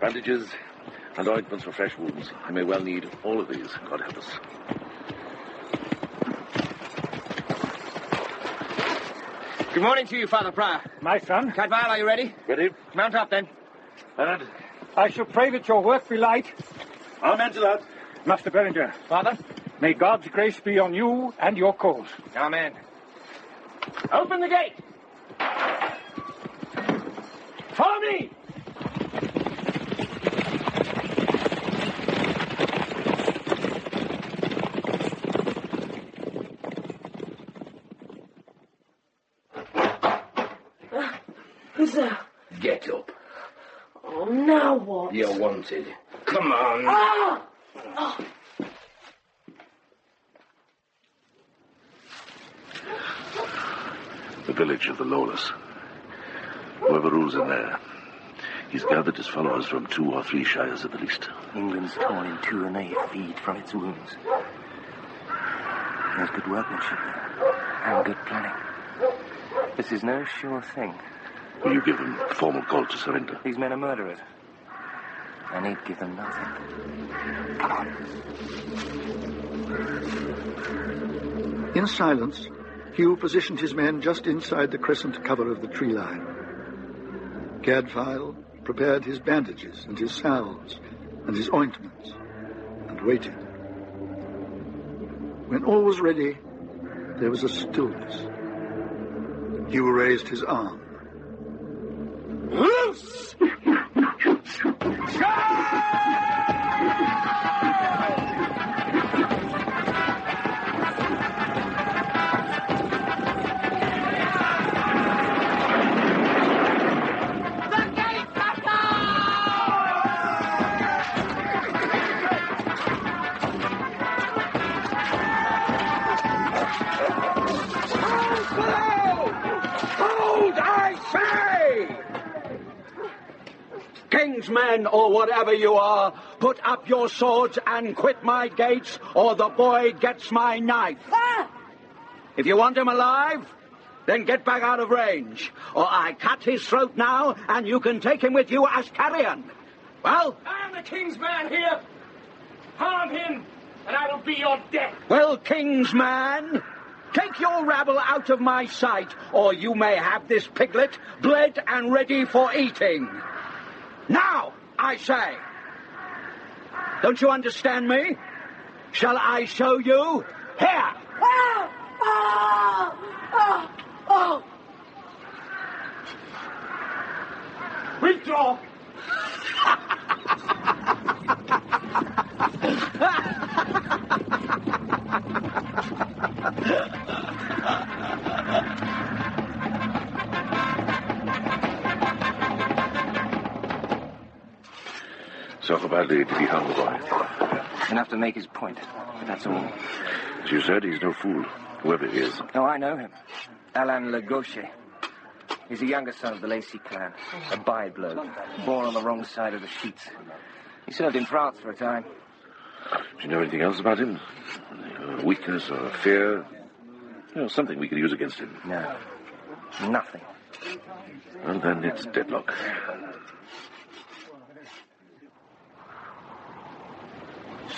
Bandages and ointments for fresh wounds. I may well need all of these, God help us. Good morning to you, Father Prior. My son? Cadfael, are you ready? Ready. Mount up, then. And I shall pray that your work be light. Amen to that. Master Berenger. Father? May God's grace be on you and your cause. Amen. Open the gate! Follow me! Who's there? Get up. Oh, now what? You're wanted. Come on. Ah! Oh. The village of the lawless. Whoever rules in there, he's gathered his followers from 2 or 3 shires at the least. England's torn in two and they feed from its wounds. There's good workmanship there, and good planning. This is no sure thing. Will you give them a formal call to surrender? These men are murderers. I need give them nothing. Come on. In silence, Hugh positioned his men just inside the crescent cover of the tree line. Cadfael prepared his bandages and his salves and his ointments and waited. When all was ready, there was a stillness. Hugh raised his arm. Loose! Men, or whatever you are, put up your swords and quit my gates, or the boy gets my knife. Ah! If you want him alive, then get back out of range, or I cut his throat now, and you can take him with you as carrion. Well? I am the king's man here. Harm him, and I will be your death. Well, king's man, take your rabble out of my sight, or you may have this piglet bled and ready for eating. Now, I say. Don't you understand me? Shall I show you? Here! Ah! Ah! Ah! Oh! Withdraw! So how badly did he harm the boy? Enough to make his point, but that's all. As you said, he's no fool, whoever he is. Oh, I know him. Alain Le Gaucher. He's the younger son of the Lacy clan. A bye-blow, born on the wrong side of the sheets. He served in France for a time. Do you know anything else about him? A weakness or a fear? You know, something we could use against him. No. Nothing. Well, then it's deadlock.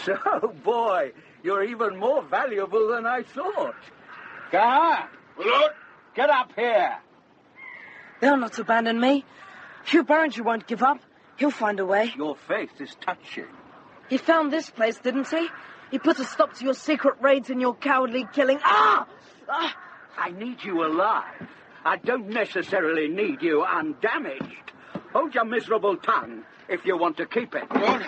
So, boy, you're even more valuable than I thought. Ga, Lord, get up here. They'll not abandon me. Hugh Barringer won't give up. He'll find a way. Your face is touching. He found this place, didn't he? He put a stop to your secret raids and your cowardly killing. Ah! Ah! I need you alive. I don't necessarily need you undamaged. Hold your miserable tongue if you want to keep it. Lord.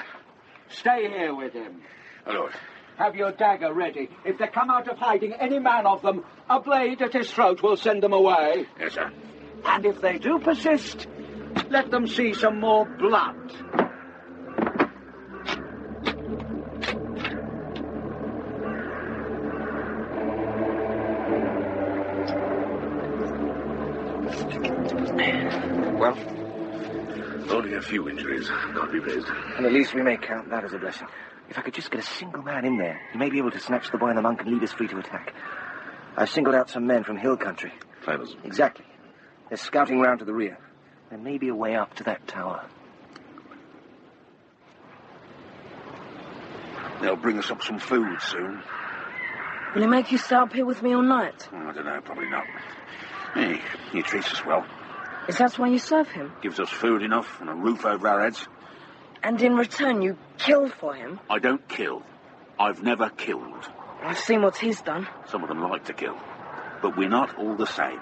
Stay here with him. Lord. Have your dagger ready. If they come out of hiding, any man of them, a blade at his throat will send them away. Yes, sir. And if they do persist, let them see some more blood. Well? Only a few injuries, God be praised. And at least we may count that as a blessing. If I could just get a single man in there, he may be able to snatch the boy and the monk and leave us free to attack. I've singled out some men from hill country. climbers. Exactly. They're scouting round to the rear. There may be a way up to that tower. They'll bring us up some food soon. Will he make you stay up here with me all night? I don't know, probably not. Hey, he treats us well. Is that why you serve him? Gives us food enough and a roof over our heads. And in return you kill for him? I don't kill. I've never killed. I've seen what he's done. Some of them like to kill. But we're not all the same.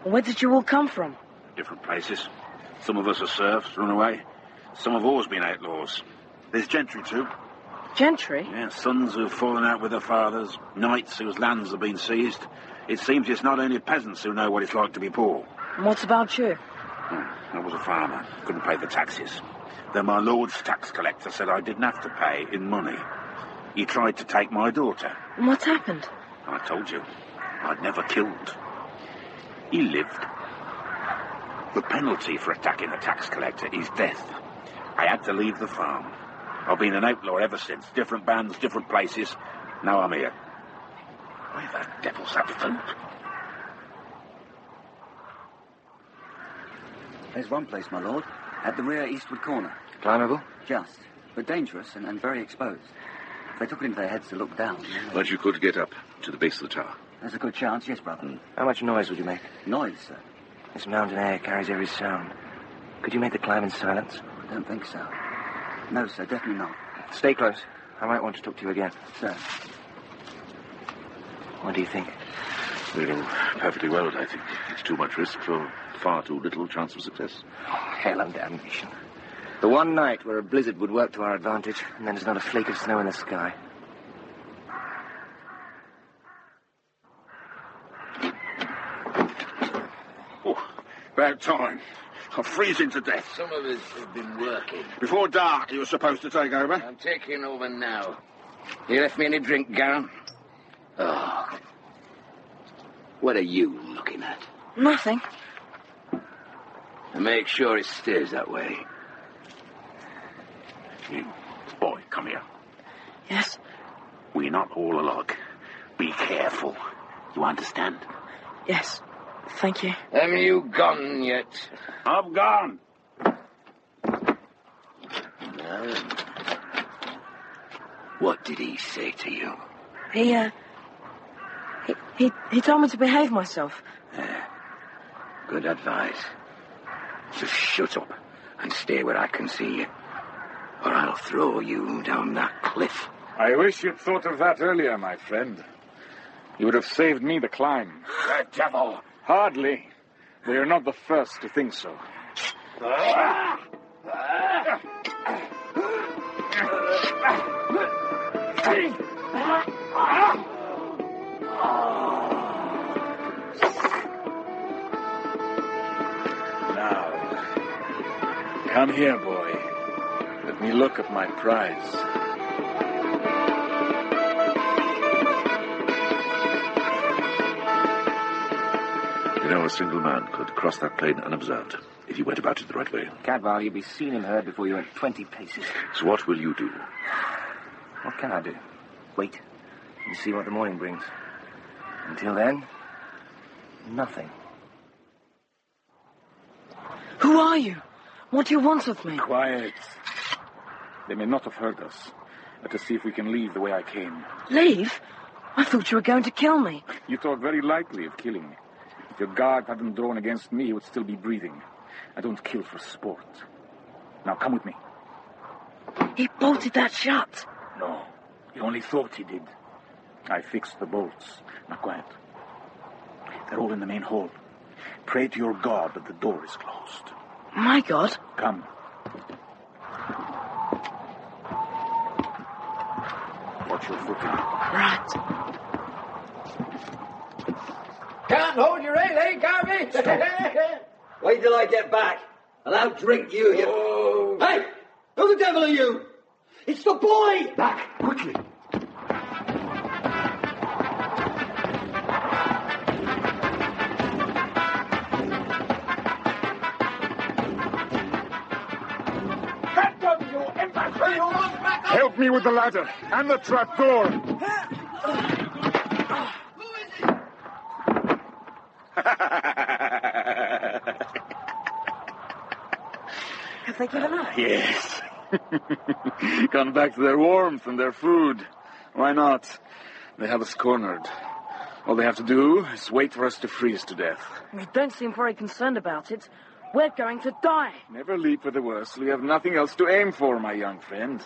Where did you all come from? Different places. Some of us are serfs, run away. Some have always been outlaws. There's gentry too. Gentry? Yeah, sons who've fallen out with their fathers, knights whose lands have been seized. It seems it's not only peasants who know what it's like to be poor. And what about you? I was a farmer, couldn't pay the taxes. Then my lord's tax collector said I didn't have to pay in money. He tried to take my daughter. And what happened? I told you, I'd never killed. He lived. The penalty for attacking a tax collector is death. I had to leave the farm. I've been an outlaw ever since. Different bands, different places. Now I'm here. Where the devil's that food? There's one place, my lord. At the rear eastward corner. Climbable? Just. But dangerous and very exposed. If they took it into their heads to look down. But you could get up to the base of the tower. There's a good chance, yes, brother. How much noise would you make? Noise, sir? This mountain air carries every sound. Could you make the climb in silence? I don't think so. No, sir, definitely not. Stay close. I might want to talk to you again. Sir. What do you think? We're doing perfectly well, I think. It's too much risk for far too little chance of success. Oh, hell and damnation. The one night where a blizzard would work to our advantage, and then there's not a flake of snow in the sky. Oh, bad time. I'm freezing to death. Some of us have been working. Before dark, you were supposed to take over. I'm taking over now. You left me any drink, Garen? Oh. What are you looking at? Nothing. And make sure it stays that way. You, boy, come here. Yes? We're not all alike. Be careful. You understand? Yes. Thank you. Haven't you gone yet? I'm gone. Well, what did he say to you? He told me to behave myself. Good advice. Just shut up and stay where I can see you, or I'll throw you down that cliff. I wish you'd thought of that earlier, my friend. You would have saved me the climb. The devil! Hardly. But you're not the first to think so. Now, come here, boy. Let me look at my prize. You know, a single man could cross that plain unobserved if he went about it the right way. Cadfael, you'd be seen and heard before you went 20 paces. So what will you do? What can I do? Wait and see what the morning brings. Until then, nothing. Who are you? What do you want of me? Quiet. They may not have heard us. Let us see if we can leave the way I came. Leave? I thought you were going to kill me. You talk very lightly of killing me. If your guard hadn't drawn against me, he would still be breathing. I don't kill for sport. Now come with me. He bolted that shut. No, he only thought he did. I fixed the bolts. Now quiet. They're all in the main hall. Pray to your God that the door is closed. My God? Come. Watch your footing. Right. Can't hold your aim, eh, Garvey? Wait till I get back, and I'll drink you. Oh. Hey! Who the devil are you? It's the boy! Back, quickly. Help me with the ladder and the trap door. Have they given up? Yes. Gone back to their warmth and their food. Why not? They have us cornered. All they have to do is wait for us to freeze to death. You don't seem very concerned about it. We're going to die. Never leap for the worst. We have nothing else to aim for, my young friend.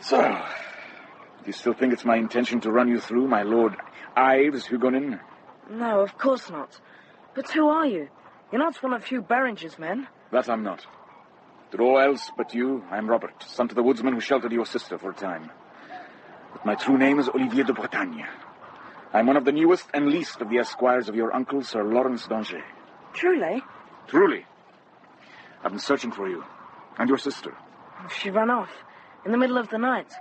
So, do you still think it's my intention to run you through, my Lord Ives Hugonin? No, of course not. But who are you? You're not one of Hugh Berenger's men. That I'm not. To all else but you, I am Robert, son to the woodsman who sheltered your sister for a time. But my true name is Olivier de Bretagne. I'm one of the newest and least of the esquires of your uncle, Sir Lawrence d'Angers. Truly? Truly. I've been searching for you. And your sister. She ran off. In the middle of the night.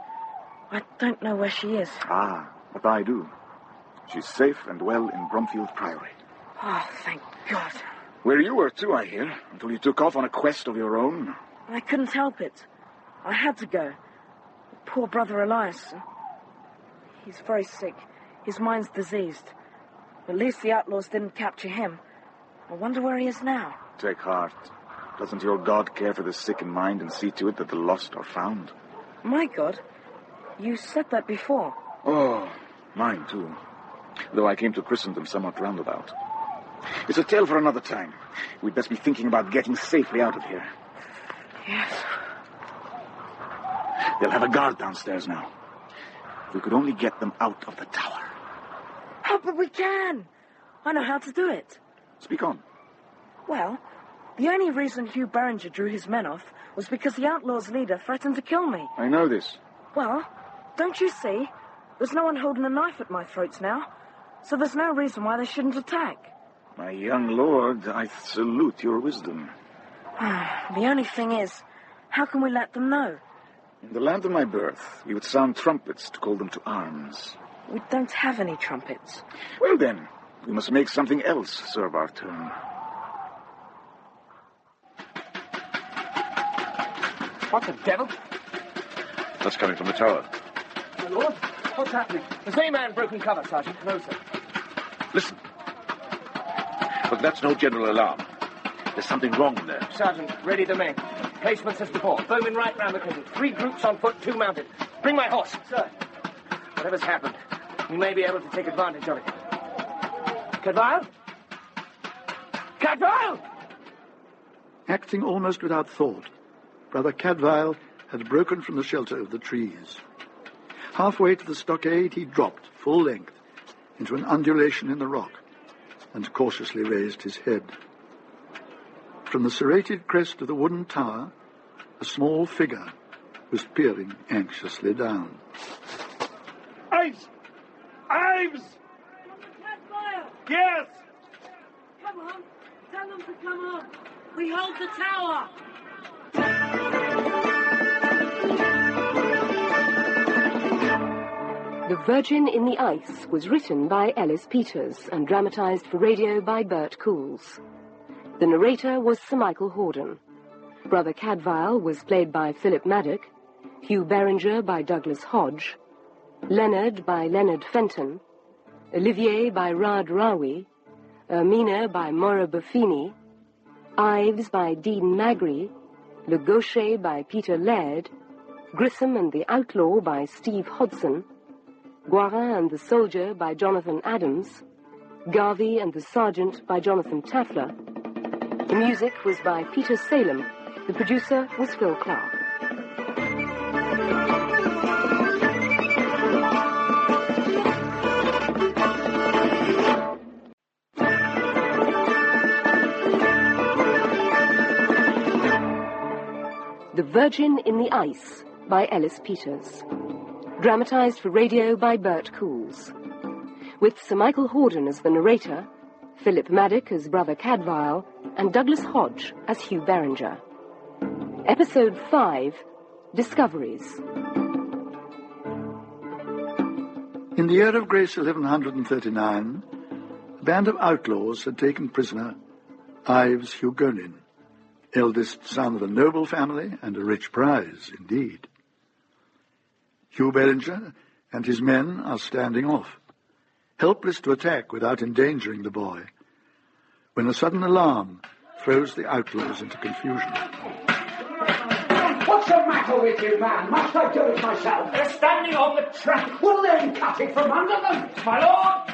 I don't know where she is. Ah, but I do. She's safe and well in Bromfield Priory. Oh, thank God. Where you were, too, I hear, until you took off on a quest of your own. I couldn't help it. I had to go. Poor Brother Elias. He's very sick. His mind's diseased. At least the outlaws didn't capture him. I wonder where he is now. Take heart. Doesn't your God care for the sick in mind and see to it that the lost are found? My God? You said that before. Oh, mine, too. Though I came to Christendom somewhat roundabout. It's a tale for another time. We'd best be thinking about getting safely out of here. Yes. They'll have a guard downstairs now. If we could only get them out of the tower. Oh, but we can. I know how to do it. Speak on. Well, the only reason Hugh Berenger drew his men off was because the outlaws' leader threatened to kill me. I know this. Well, don't you see? There's no one holding a knife at my throat now, so there's no reason why they shouldn't attack. My young lord, I salute your wisdom. The only thing is, how can we let them know? In the land of my birth, we would sound trumpets to call them to arms. We don't have any trumpets. Well then, we must make something else serve our turn. What the devil? That's coming from the tower. My lord, what's happening? Has any man broken cover, Sergeant? No, sir. Listen. But that's no general alarm. There's something wrong in there. Sergeant, ready the men. Placements as before. Bowmen right round the curtain. 3 groups on foot, 2 mounted. Bring my horse. Sir. Whatever's happened, we may be able to take advantage of it. Cadfael? Cadfael! Acting almost without thought, Brother Cadfael had broken from the shelter of the trees. Halfway to the stockade, he dropped, full length, into an undulation in the rock, and cautiously raised his head. From the serrated crest of the wooden tower, a small figure was peering anxiously down. Ives! Ives! Yes! Come on, tell them to come on. We hold the tower. The Virgin in the Ice was written by Ellis Peters and dramatized for radio by Bert Coules. The narrator was Sir Michael Hordern. Brother Cadfael was played by Philip Maddock, Hugh Berenger by Douglas Hodge, Leonard by Leonard Fenton, Olivier by Rad Rawi, Ermina by Maura Buffini, Ives by Dean Magri, Le Gaucher by Peter Laird, Grissom and the Outlaw by Steve Hodson, Guarin and the Soldier by Jonathan Adams, Garvey and the Sergeant by Jonathan Taffler. The music was by Peter Salem. The producer was Phil Clark. The Virgin in the Ice by Ellis Peters. Dramatized for radio by Bert Coules. With Sir Michael Hordern as the narrator, Philip Maddock as Brother Cadfael, and Douglas Hodge as Hugh Berenger. Episode 5, Discoveries. In the year of grace 1139, a band of outlaws had taken prisoner Ives Hugonin, eldest son of a noble family and a rich prize indeed. Hugh Berenger and his men are standing off, helpless to attack without endangering the boy, when a sudden alarm throws the outlaws into confusion. What's the matter with you, man? Must I do it myself? They're standing on the track. Will they cut it from under them? My lord!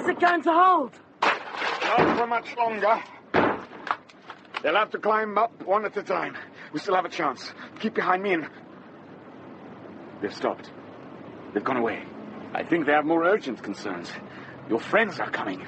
Is it going to hold? Not for much longer. They'll have to climb up one at a time. We still have a chance. Keep behind me and... They've stopped. They've gone away. I think they have more urgent concerns. Your friends are coming.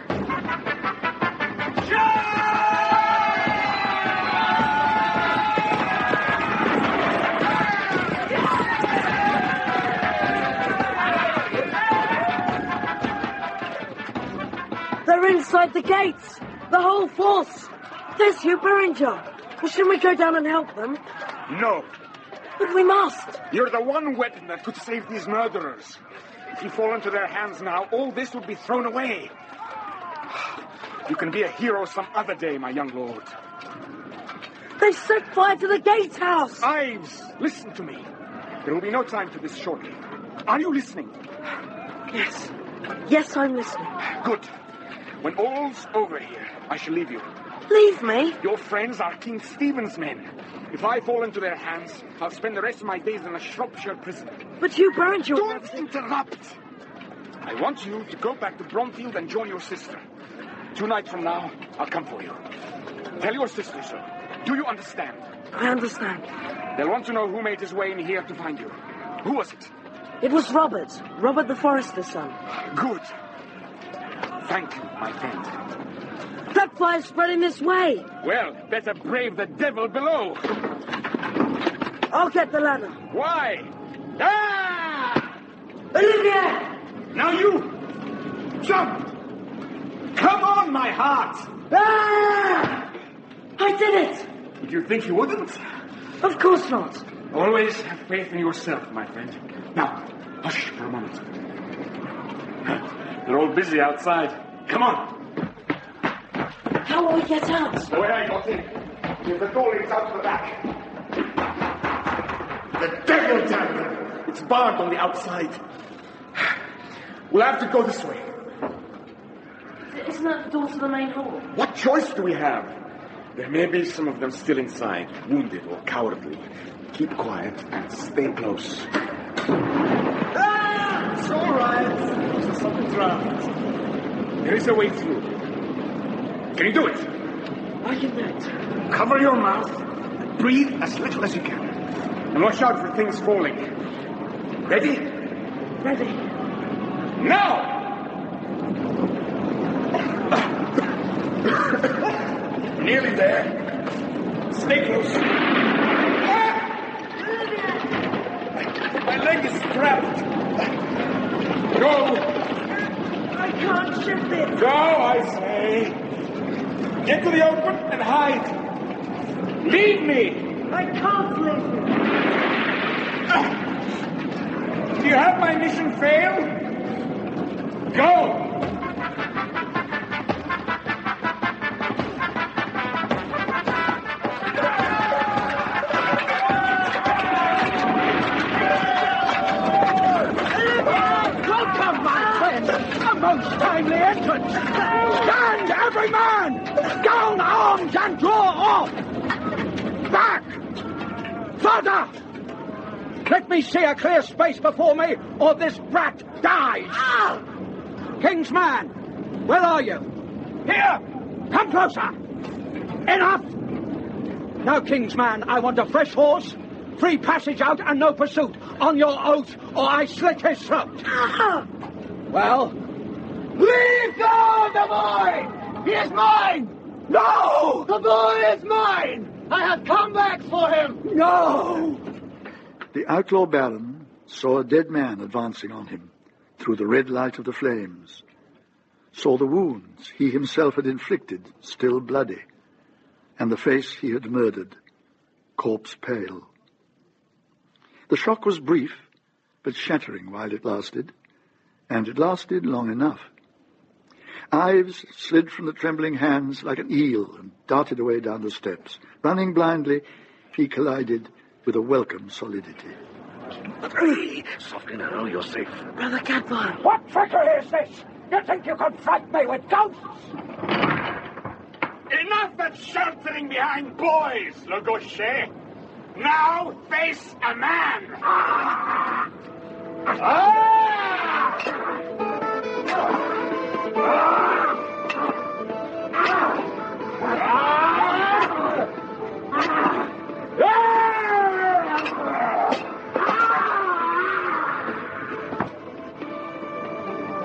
They're inside the gates. The whole force. There's Hugh Beringer. Well, shouldn't we go down and help them? No. But we must. You're the one weapon that could save these murderers. If you fall into their hands now, all this would be thrown away. You can be a hero some other day, my young lord. They set fire to the gatehouse. Ives, listen to me. There will be no time for this shortly. Are you listening? Yes. Yes, I'm listening. Good. When all's over here, I shall leave you. Leave me? Your friends are King Stephen's men. If I fall into their hands, I'll spend the rest of my days in a Shropshire prison. But Hugh Beringer... Don't interrupt! I want you to go back to Bromfield and join your sister. 2 nights from now, I'll come for you. Tell your sister so. Do you understand? I understand. They'll want to know who made his way in here to find you. Who was it? It was Robert. Robert the Forester's son. Good. Thank you, my friend. That fire's spreading this way. Well, better brave the devil below. I'll get the ladder. Why? Ah! Olivia! Now you! Jump! Come on, my heart! Ah! I did it! Did you think you wouldn't? Of course not. Always have faith in yourself, my friend. Now, hush for a moment. They're all busy outside. Come on! How will we get out? The way I got in. There's a door leads out to the back. The devil damn them! It's barred on the outside. We'll have to go this way. Isn't that the door to the main hall? What choice do we have? There may be some of them still inside, wounded or cowardly. Keep quiet and stay close. Ah! It's all right. Just something draft. There is a way through. Can you do it? I can do it. Cover your mouth and breathe as little as you can. And watch out for things falling. Ready? Ready. Now! Nearly there. Stay close. My leg is trapped. Go. I can't shift it. Go, I say. Get to the open and hide. Leave me. I can't leave you. Do you have my mission failed? Go. Most timely entrance! Stand, every man! Down arms and draw off! Back! Further! Let me see a clear space before me, or this brat dies! Ah! King's man, where are you? Here! Come closer! Enough! Now, King's man, I want a fresh horse, free passage out, and no pursuit. On your oath, or I slit his throat! Ah! Well... Leave go the boy! He is mine! No! The boy is mine! I have come back for him! No! The outlaw baron saw a dead man advancing on him through the red light of the flames, saw the wounds he himself had inflicted, still bloody, and the face he had murdered, corpse pale. The shock was brief, but shattering while it lasted, and it lasted long enough. Ives slid from the trembling hands like an eel and darted away down the steps. Running blindly, he collided with a welcome solidity. Hey, softly now, you're safe. Brother Cadfael. What trickery is this? You think you can frighten me with ghosts? Enough of sheltering behind boys, Le Gaucher. Now face a man.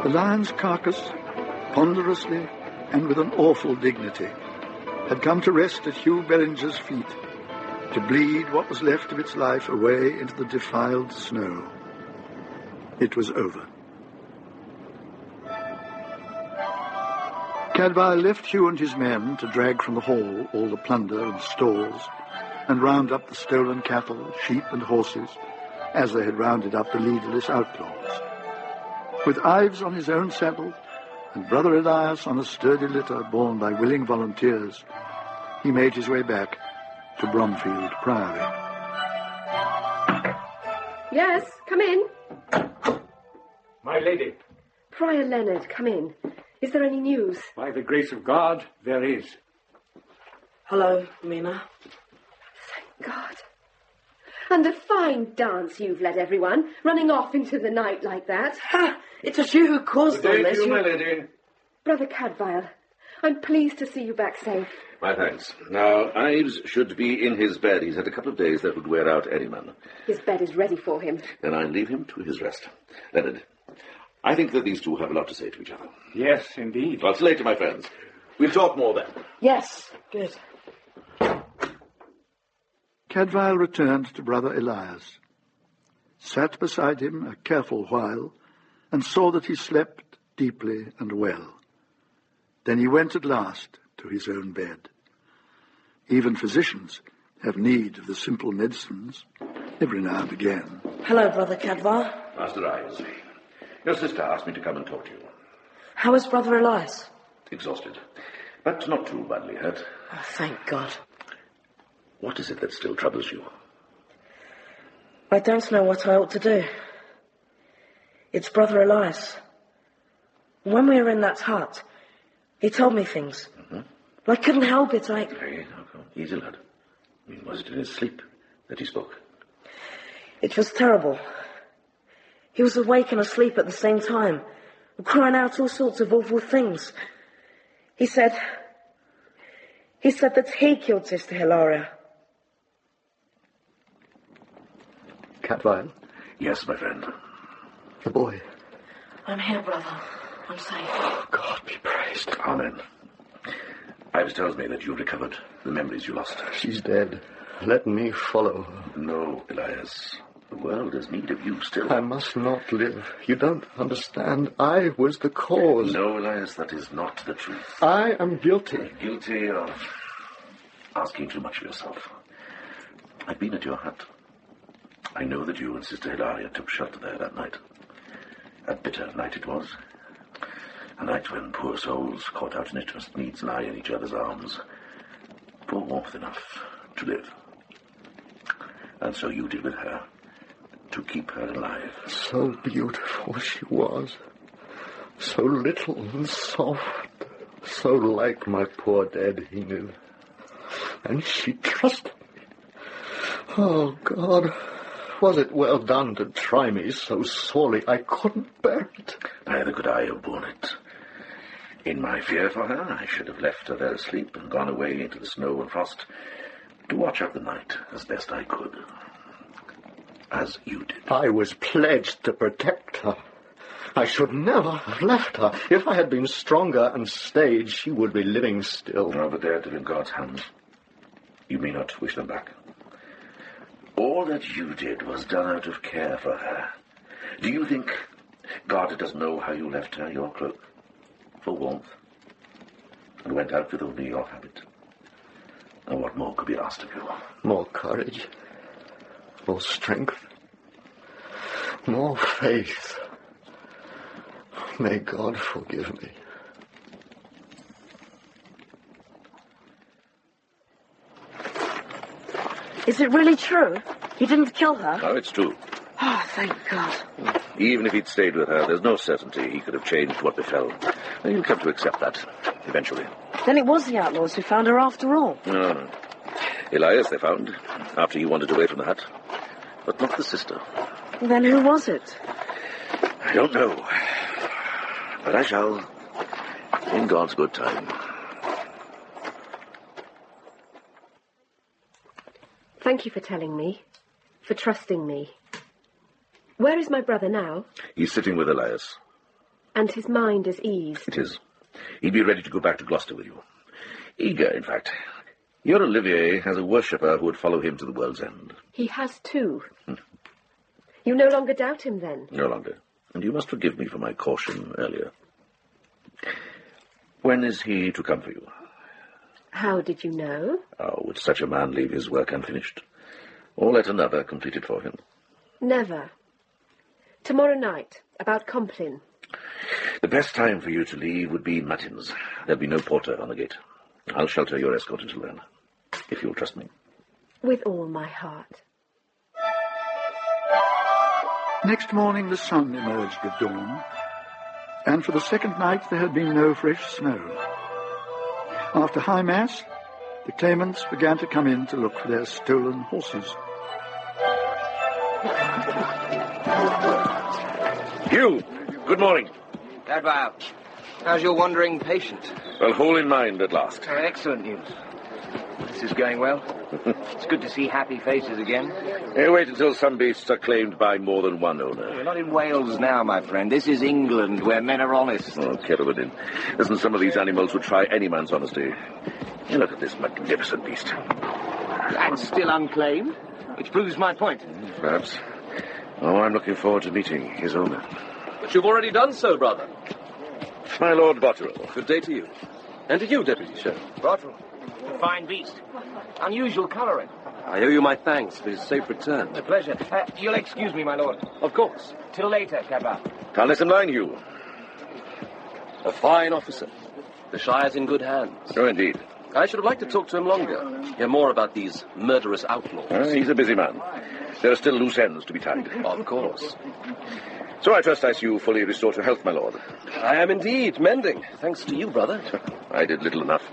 The lion's carcass, ponderously and with an awful dignity, had come to rest at Hugh Bellinger's feet, to bleed what was left of its life away into the defiled snow. It was over. Cadfael left Hugh and his men to drag from the hall all the plunder and stores, and round up the stolen cattle, sheep and horses, as they had rounded up the leaderless outlaws. With Ives on his own saddle, and Brother Elias on a sturdy litter borne by willing volunteers, he made his way back to Bromfield Priory. Yes, come in. My lady. Prior Leonard, come in. Is there any news? By the grace of God, there is. Hello, Mina. Thank God. And a fine dance you've led everyone, running off into the night like that. Ha! It was you who caused all this. My lady. Brother Cadfael, I'm pleased to see you back safe. My thanks. Now, Ives should be in his bed. He's had a couple of days that would wear out any man. His bed is ready for him. Then I'll leave him to his rest. Leonard, I think that these two have a lot to say to each other. Yes, indeed. Well, see you later, my friends. We'll talk more then. Yes, good. Cadfael returned to Brother Elias, sat beside him a careful while, and saw that he slept deeply and well. Then he went at last to his own bed. Even physicians have need of the simple medicines every now and again. Hello, Brother Cadfael. Master Ives, your sister asked me to come and talk to you. How is Brother Elias? Exhausted, but not too badly hurt. Oh, thank God. What is it that still troubles you? I don't know what I ought to do. It's Brother Elias. When we were in that hut, he told me things. Mm-hmm. I couldn't help it. Hey, easy, lad. Was it in his sleep that he spoke? It was terrible. He was awake and asleep at the same time, crying out all sorts of awful things. He said that he killed Sister Hilaria. Cadfael? Yes, my friend. The boy. I'm here, brother. I'm safe. Oh, God be praised. Amen. Ives tells me that you recovered the memories you lost. She's dead. Let me follow her. No, Elias. The world has need of you still. I must not live. You don't understand. I was the cause. No, Elias, that is not the truth. I am guilty. Guilty of asking too much of yourself. I've been at your hut. I know that you and Sister Hilaria took shelter there that night. A bitter night it was. A night when poor souls caught out in it must needs lie in each other's arms for warmth enough to live. And so you did with her, to keep her alive. So beautiful she was. So little and soft. So like my poor dead Enid. And she trusted me. Oh, God. Was it well done to try me so sorely? I couldn't bear it. Neither could I have borne it. In my fear for her, I should have left her there asleep and gone away into the snow and frost to watch out the night as best I could. As you did. I was pledged to protect her. I should never have left her. If I had been stronger and stayed, she would be living still. No, but they're in God's hands. You may not wish them back. All that you did was done out of care for her. Do you think God doesn't know how you left her your cloak? For warmth. And went out with only your habit. And what more could be asked of you? More courage. More strength. More faith. May God forgive me. Is it really true? He didn't kill her? No, it's true. Oh, thank God. Even if he'd stayed with her, there's no certainty he could have changed what befell. You'll come to accept that, eventually. Then it was the outlaws who found her after all. No. Elias they found, after he wandered away from the hut. But not the sister. Then who was it? I don't know. But I shall, in God's good time. Thank you for telling me, for trusting me. Where is my brother now? He's sitting with Elias. And his mind is eased. It is. He'd be ready to go back to Gloucester with you. Eager, in fact. Your Olivier has a worshipper who would follow him to the world's end. He has too. You no longer doubt him, then? No longer. And you must forgive me for my caution earlier. When is he to come for you? How did you know? Oh, would such a man leave his work unfinished? Or let another complete it for him? Never. Tomorrow night, about Compline. The best time for you to leave would be matins. There'll be no porter on the gate. I'll shelter your escort until then, if you'll trust me. With all my heart. Next morning the sun emerged at dawn, and for the second night there had been no fresh snow. After High Mass, the claimants began to come in to look for their stolen horses. Hugh, good morning. Cadfael, how's your wandering patient? Well, whole in mind at last. Excellent news. This is going well. It's good to see happy faces again. Wait until some beasts are claimed by more than one owner. We're not in Wales now, my friend. This is England, where men are honest. Oh, Kerrigan. Listen, some of these animals would try any man's honesty. You look at this magnificent beast. And still unclaimed, which proves my point. Perhaps. Oh, I'm looking forward to meeting his owner. But you've already done so, brother. My Lord Botterill. Good day to you. And to you, Deputy Sheriff. Botterill. A fine beast. Unusual colouring. I owe you my thanks for his safe return. A pleasure. You'll excuse me, my lord. Of course. Till later, Cadfael. Can't let him line, Hugh. A fine officer. The Shire's in good hands. Oh, indeed. I should have liked to talk to him longer. Hear more about these murderous outlaws. He's a busy man. There are still loose ends to be tied. Of course. So I trust I see you fully restored to health, my lord. I am indeed mending, thanks to you, brother. I did little enough.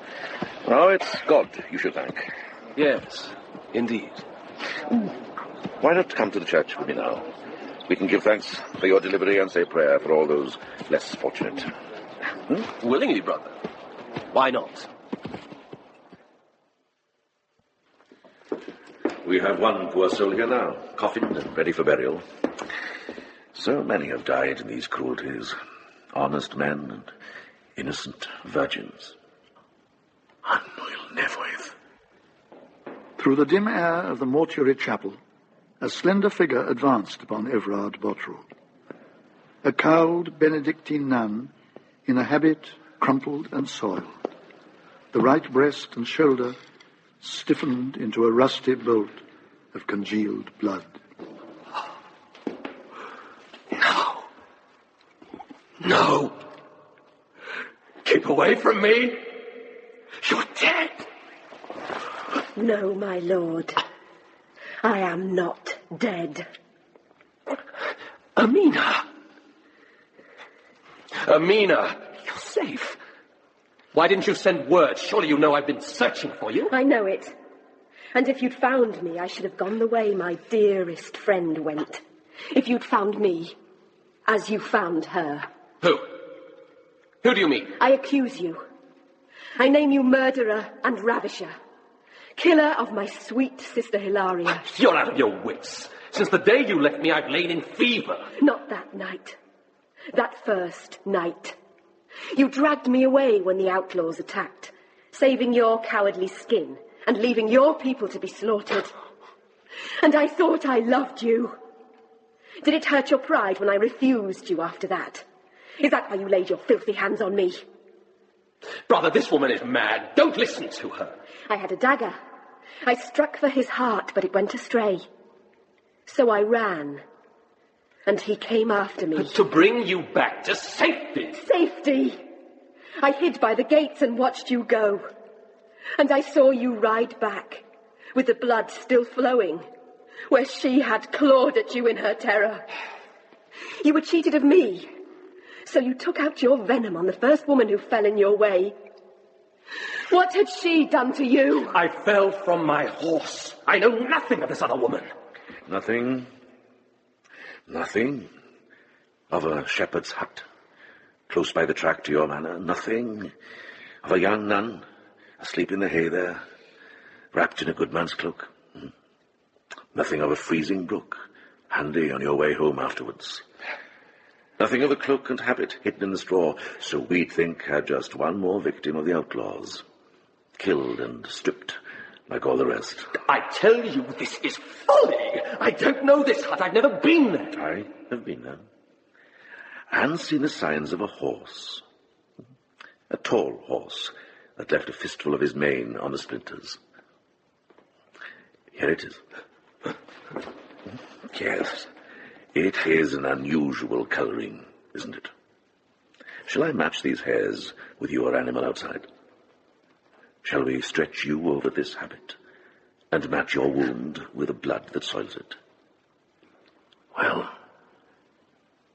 Oh, it's God you should thank. Yes, indeed. Why not come to the church with me now? We can give thanks for your delivery and say a prayer for all those less fortunate. Willingly, brother. Why not? We have one poor soul here now, coffined and ready for burial. So many have died in these cruelties. Honest men and innocent virgins. Through the dim air of the mortuary chapel, a slender figure advanced upon Everard Botterill. A cowled Benedictine nun in a habit crumpled and soiled. The right breast and shoulder stiffened into a rusty bolt of congealed blood. No. Keep away from me. You're dead. No, my lord. I am not dead. Amina! Amina, you're safe. Why didn't you send word? Surely you know I've been searching for you. I know it. And if you'd found me, I should have gone the way my dearest friend went. If you'd found me, as you found her. Who? Who do you mean? I accuse you. I name you murderer and ravisher. Killer of my sweet sister Hilaria. You're out of your wits. Since the day you left me, I've lain in fever. Not that night. That first night. You dragged me away when the outlaws attacked, saving your cowardly skin and leaving your people to be slaughtered. And I thought I loved you. Did it hurt your pride when I refused you after that? Is that why you laid your filthy hands on me? Brother, this woman is mad. Don't listen to her. I had a dagger. I struck for his heart, but it went astray. So I ran. And he came after me. To bring you back to safety. Safety! I hid by the gates and watched you go. And I saw you ride back, with the blood still flowing, where she had clawed at you in her terror. You were cheated of me, so you took out your venom on the first woman who fell in your way. What had she done to you? I fell from my horse. I know nothing of this other woman. Nothing. Nothing. Of a shepherd's hut, close by the track to your manor. Nothing. Of a young nun, asleep in the hay there, wrapped in a good man's cloak. Nothing of a freezing brook, handy on your way home afterwards. Nothing of the cloak and habit hidden in the straw, so we'd think had just one more victim of the outlaws. Killed and stripped, like all the rest. I tell you, this is folly. I don't know this hut. I've never been there. I have been there. And seen the signs of a horse. A tall horse that left a fistful of his mane on the splinters. Here it is. Yes, it is an unusual colouring, isn't it? Shall I match these hairs with your animal outside? Shall we stretch you over this habit and match your wound with the blood that soils it? Well,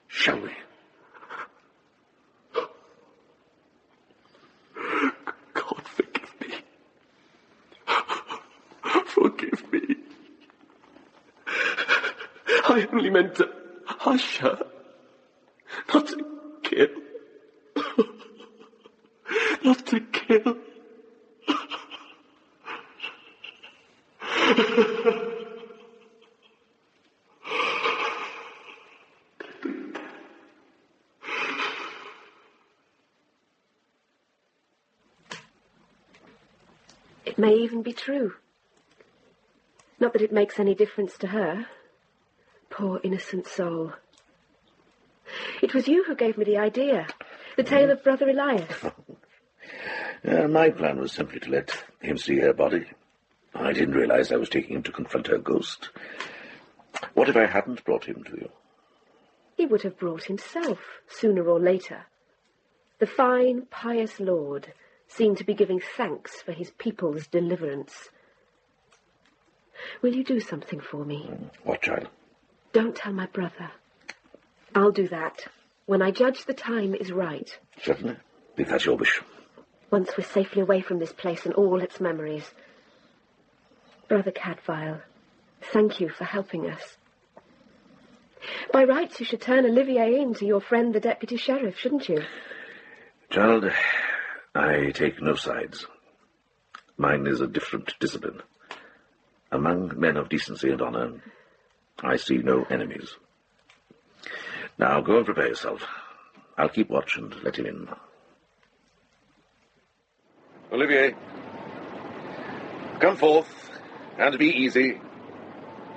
shall we? God, forgive me. Forgive me. I only meant to hush her, not to kill. Not to kill. It may even be true. Not that it makes any difference to her. Poor innocent soul. It was you who gave me the idea. The tale of Brother Elias. My plan was simply to let him see her body. I didn't realize I was taking him to confront her ghost. What if I hadn't brought him to you? He would have brought himself, sooner or later. The fine, pious lord seemed to be giving thanks for his people's deliverance. Will you do something for me? What, child? Don't tell my brother. I'll do that when I judge the time is right. Certainly, if that's your wish. Once we're safely away from this place and all its memories. Brother Cadfael, thank you for helping us. By rights, you should turn Olivier in to your friend the deputy sheriff, shouldn't you? Child, I take no sides. Mine is a different discipline. Among men of decency and honour, I see no enemies. Now, go and prepare yourself. I'll keep watch and let him in. Olivier, come forth and be easy.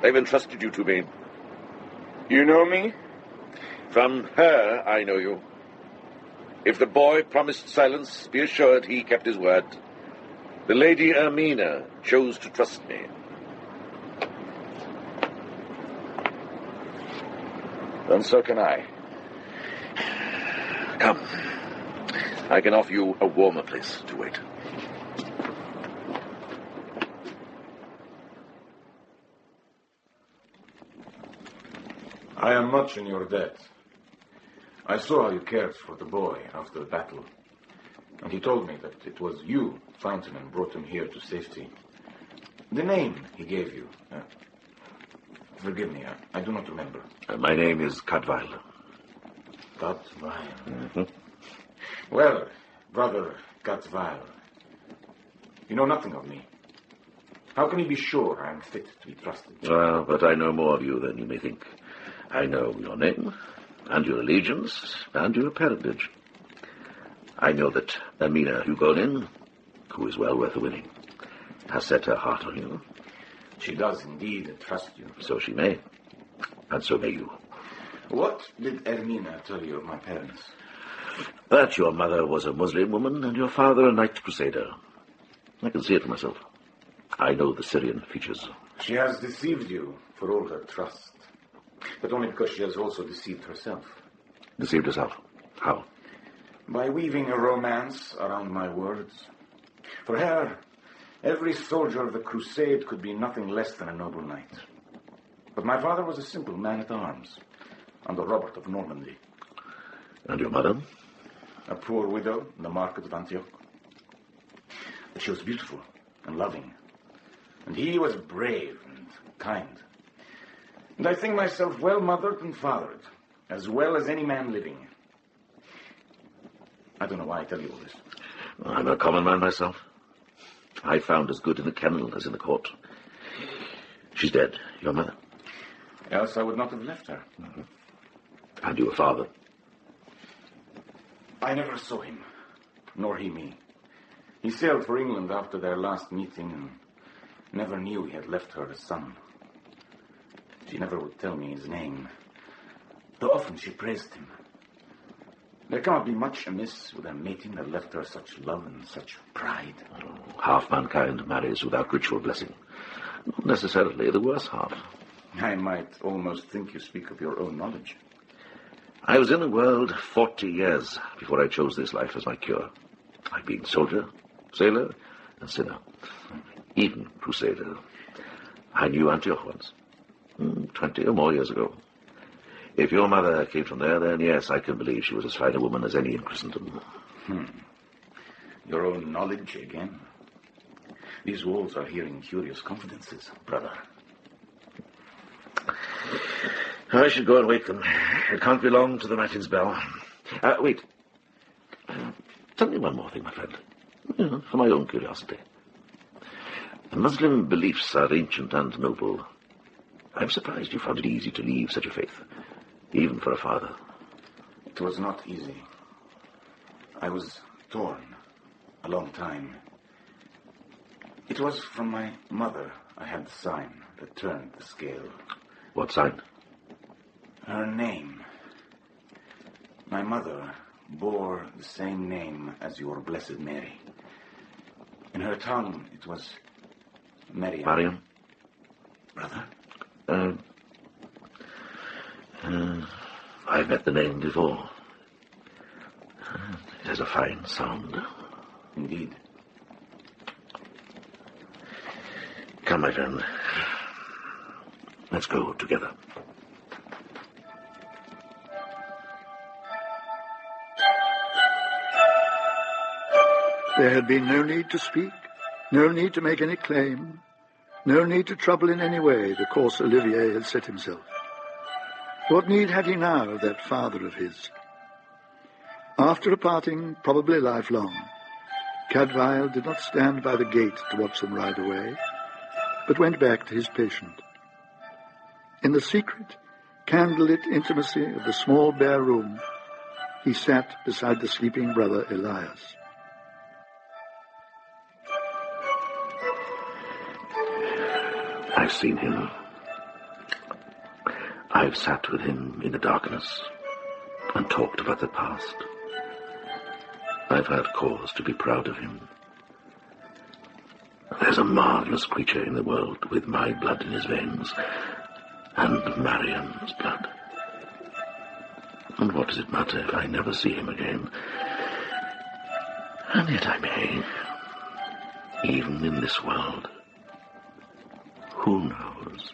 They've entrusted you to me. You know me? From her, I know you. If the boy promised silence, be assured he kept his word. The Lady Ermina chose to trust me. And so can I. Come. I can offer you a warmer place to wait. I am much in your debt. I saw how you cared for the boy after the battle. And he told me that it was you, found him and brought him here to safety. The name he gave you. Forgive me, I do not remember. My name is Cadfael. Cadfael. Mm-hmm. Well, Brother Cadfael, you know nothing of me. How can you be sure I am fit to be trusted? Well, but I know more of you than you may think. I know your name, and your allegiance, and your parentage. I know that Ermina Hugonin, who is well worth the winning, has set her heart on you. She does indeed trust you. So she may, and so may you. What did Ermina tell you of my parents? That your mother was a Muslim woman, and your father a knight crusader. I can see it for myself. I know the Syrian features. She has deceived you for all her trust. But only because she has also deceived herself. Deceived herself? How? By weaving a romance around my words. For her, Every soldier of the crusade could be nothing less than a noble knight. But my father was a simple man-at-arms, under Robert of Normandy. And your mother? A poor widow in the market of Antioch. But she was beautiful and loving. And he was brave and kind. And I think myself well mothered and fathered, as well as any man living. I don't know why I tell you all this. I'm a common man myself. I found as good in the kennel as in the court. She's dead, your mother. Else I would not have left her. Mm-hmm. And your father? I never saw him, nor he me. He sailed for England after their last meeting and never knew he had left her a son. She never would tell me his name, though often she praised him. There cannot be much amiss with a mating that left her such love and such pride. Oh, half mankind marries without ritual blessing. Not necessarily the worse half. I might almost think you speak of your own knowledge. I was in the world 40 years before I chose this life as my cure. I've been soldier, sailor, and sinner. Even crusader. I knew Antioch once. 20 or more years ago. If your mother came from there, then yes, I can believe she was as fine a woman as any in Christendom. Your own knowledge again. These walls are hearing curious confidences, brother. I should go and wake them. It can't be long to the matins bell. Wait. Tell me one more thing, my friend. For my own curiosity. The Muslim beliefs are ancient and noble. I'm surprised you found it easy to leave such a faith, even for a father. It was not easy. I was torn a long time. It was from my mother I had the sign that turned the scale. What sign? Her name. My mother bore the same name as your Blessed Mary. In her tongue, it was Mariam. Mariam? Brother? I've met the name before. It has a fine sound. Indeed. Come, my friend. Let's go together. There had been no need to speak, no need to make any claim, no need to trouble in any way the course Olivier had set himself. What need had he now of that father of his? After a parting, probably lifelong, Cadfael did not stand by the gate to watch them ride away, but went back to his patient. In the secret, candlelit intimacy of the small bare room, he sat beside the sleeping brother Elias. I've seen him. I've sat with him in the darkness and talked about the past. I've had cause to be proud of him. There's a marvelous creature in the world with my blood in his veins and Mariam's blood. And what does it matter if I never see him again? And yet I may, even in this world. Who knows?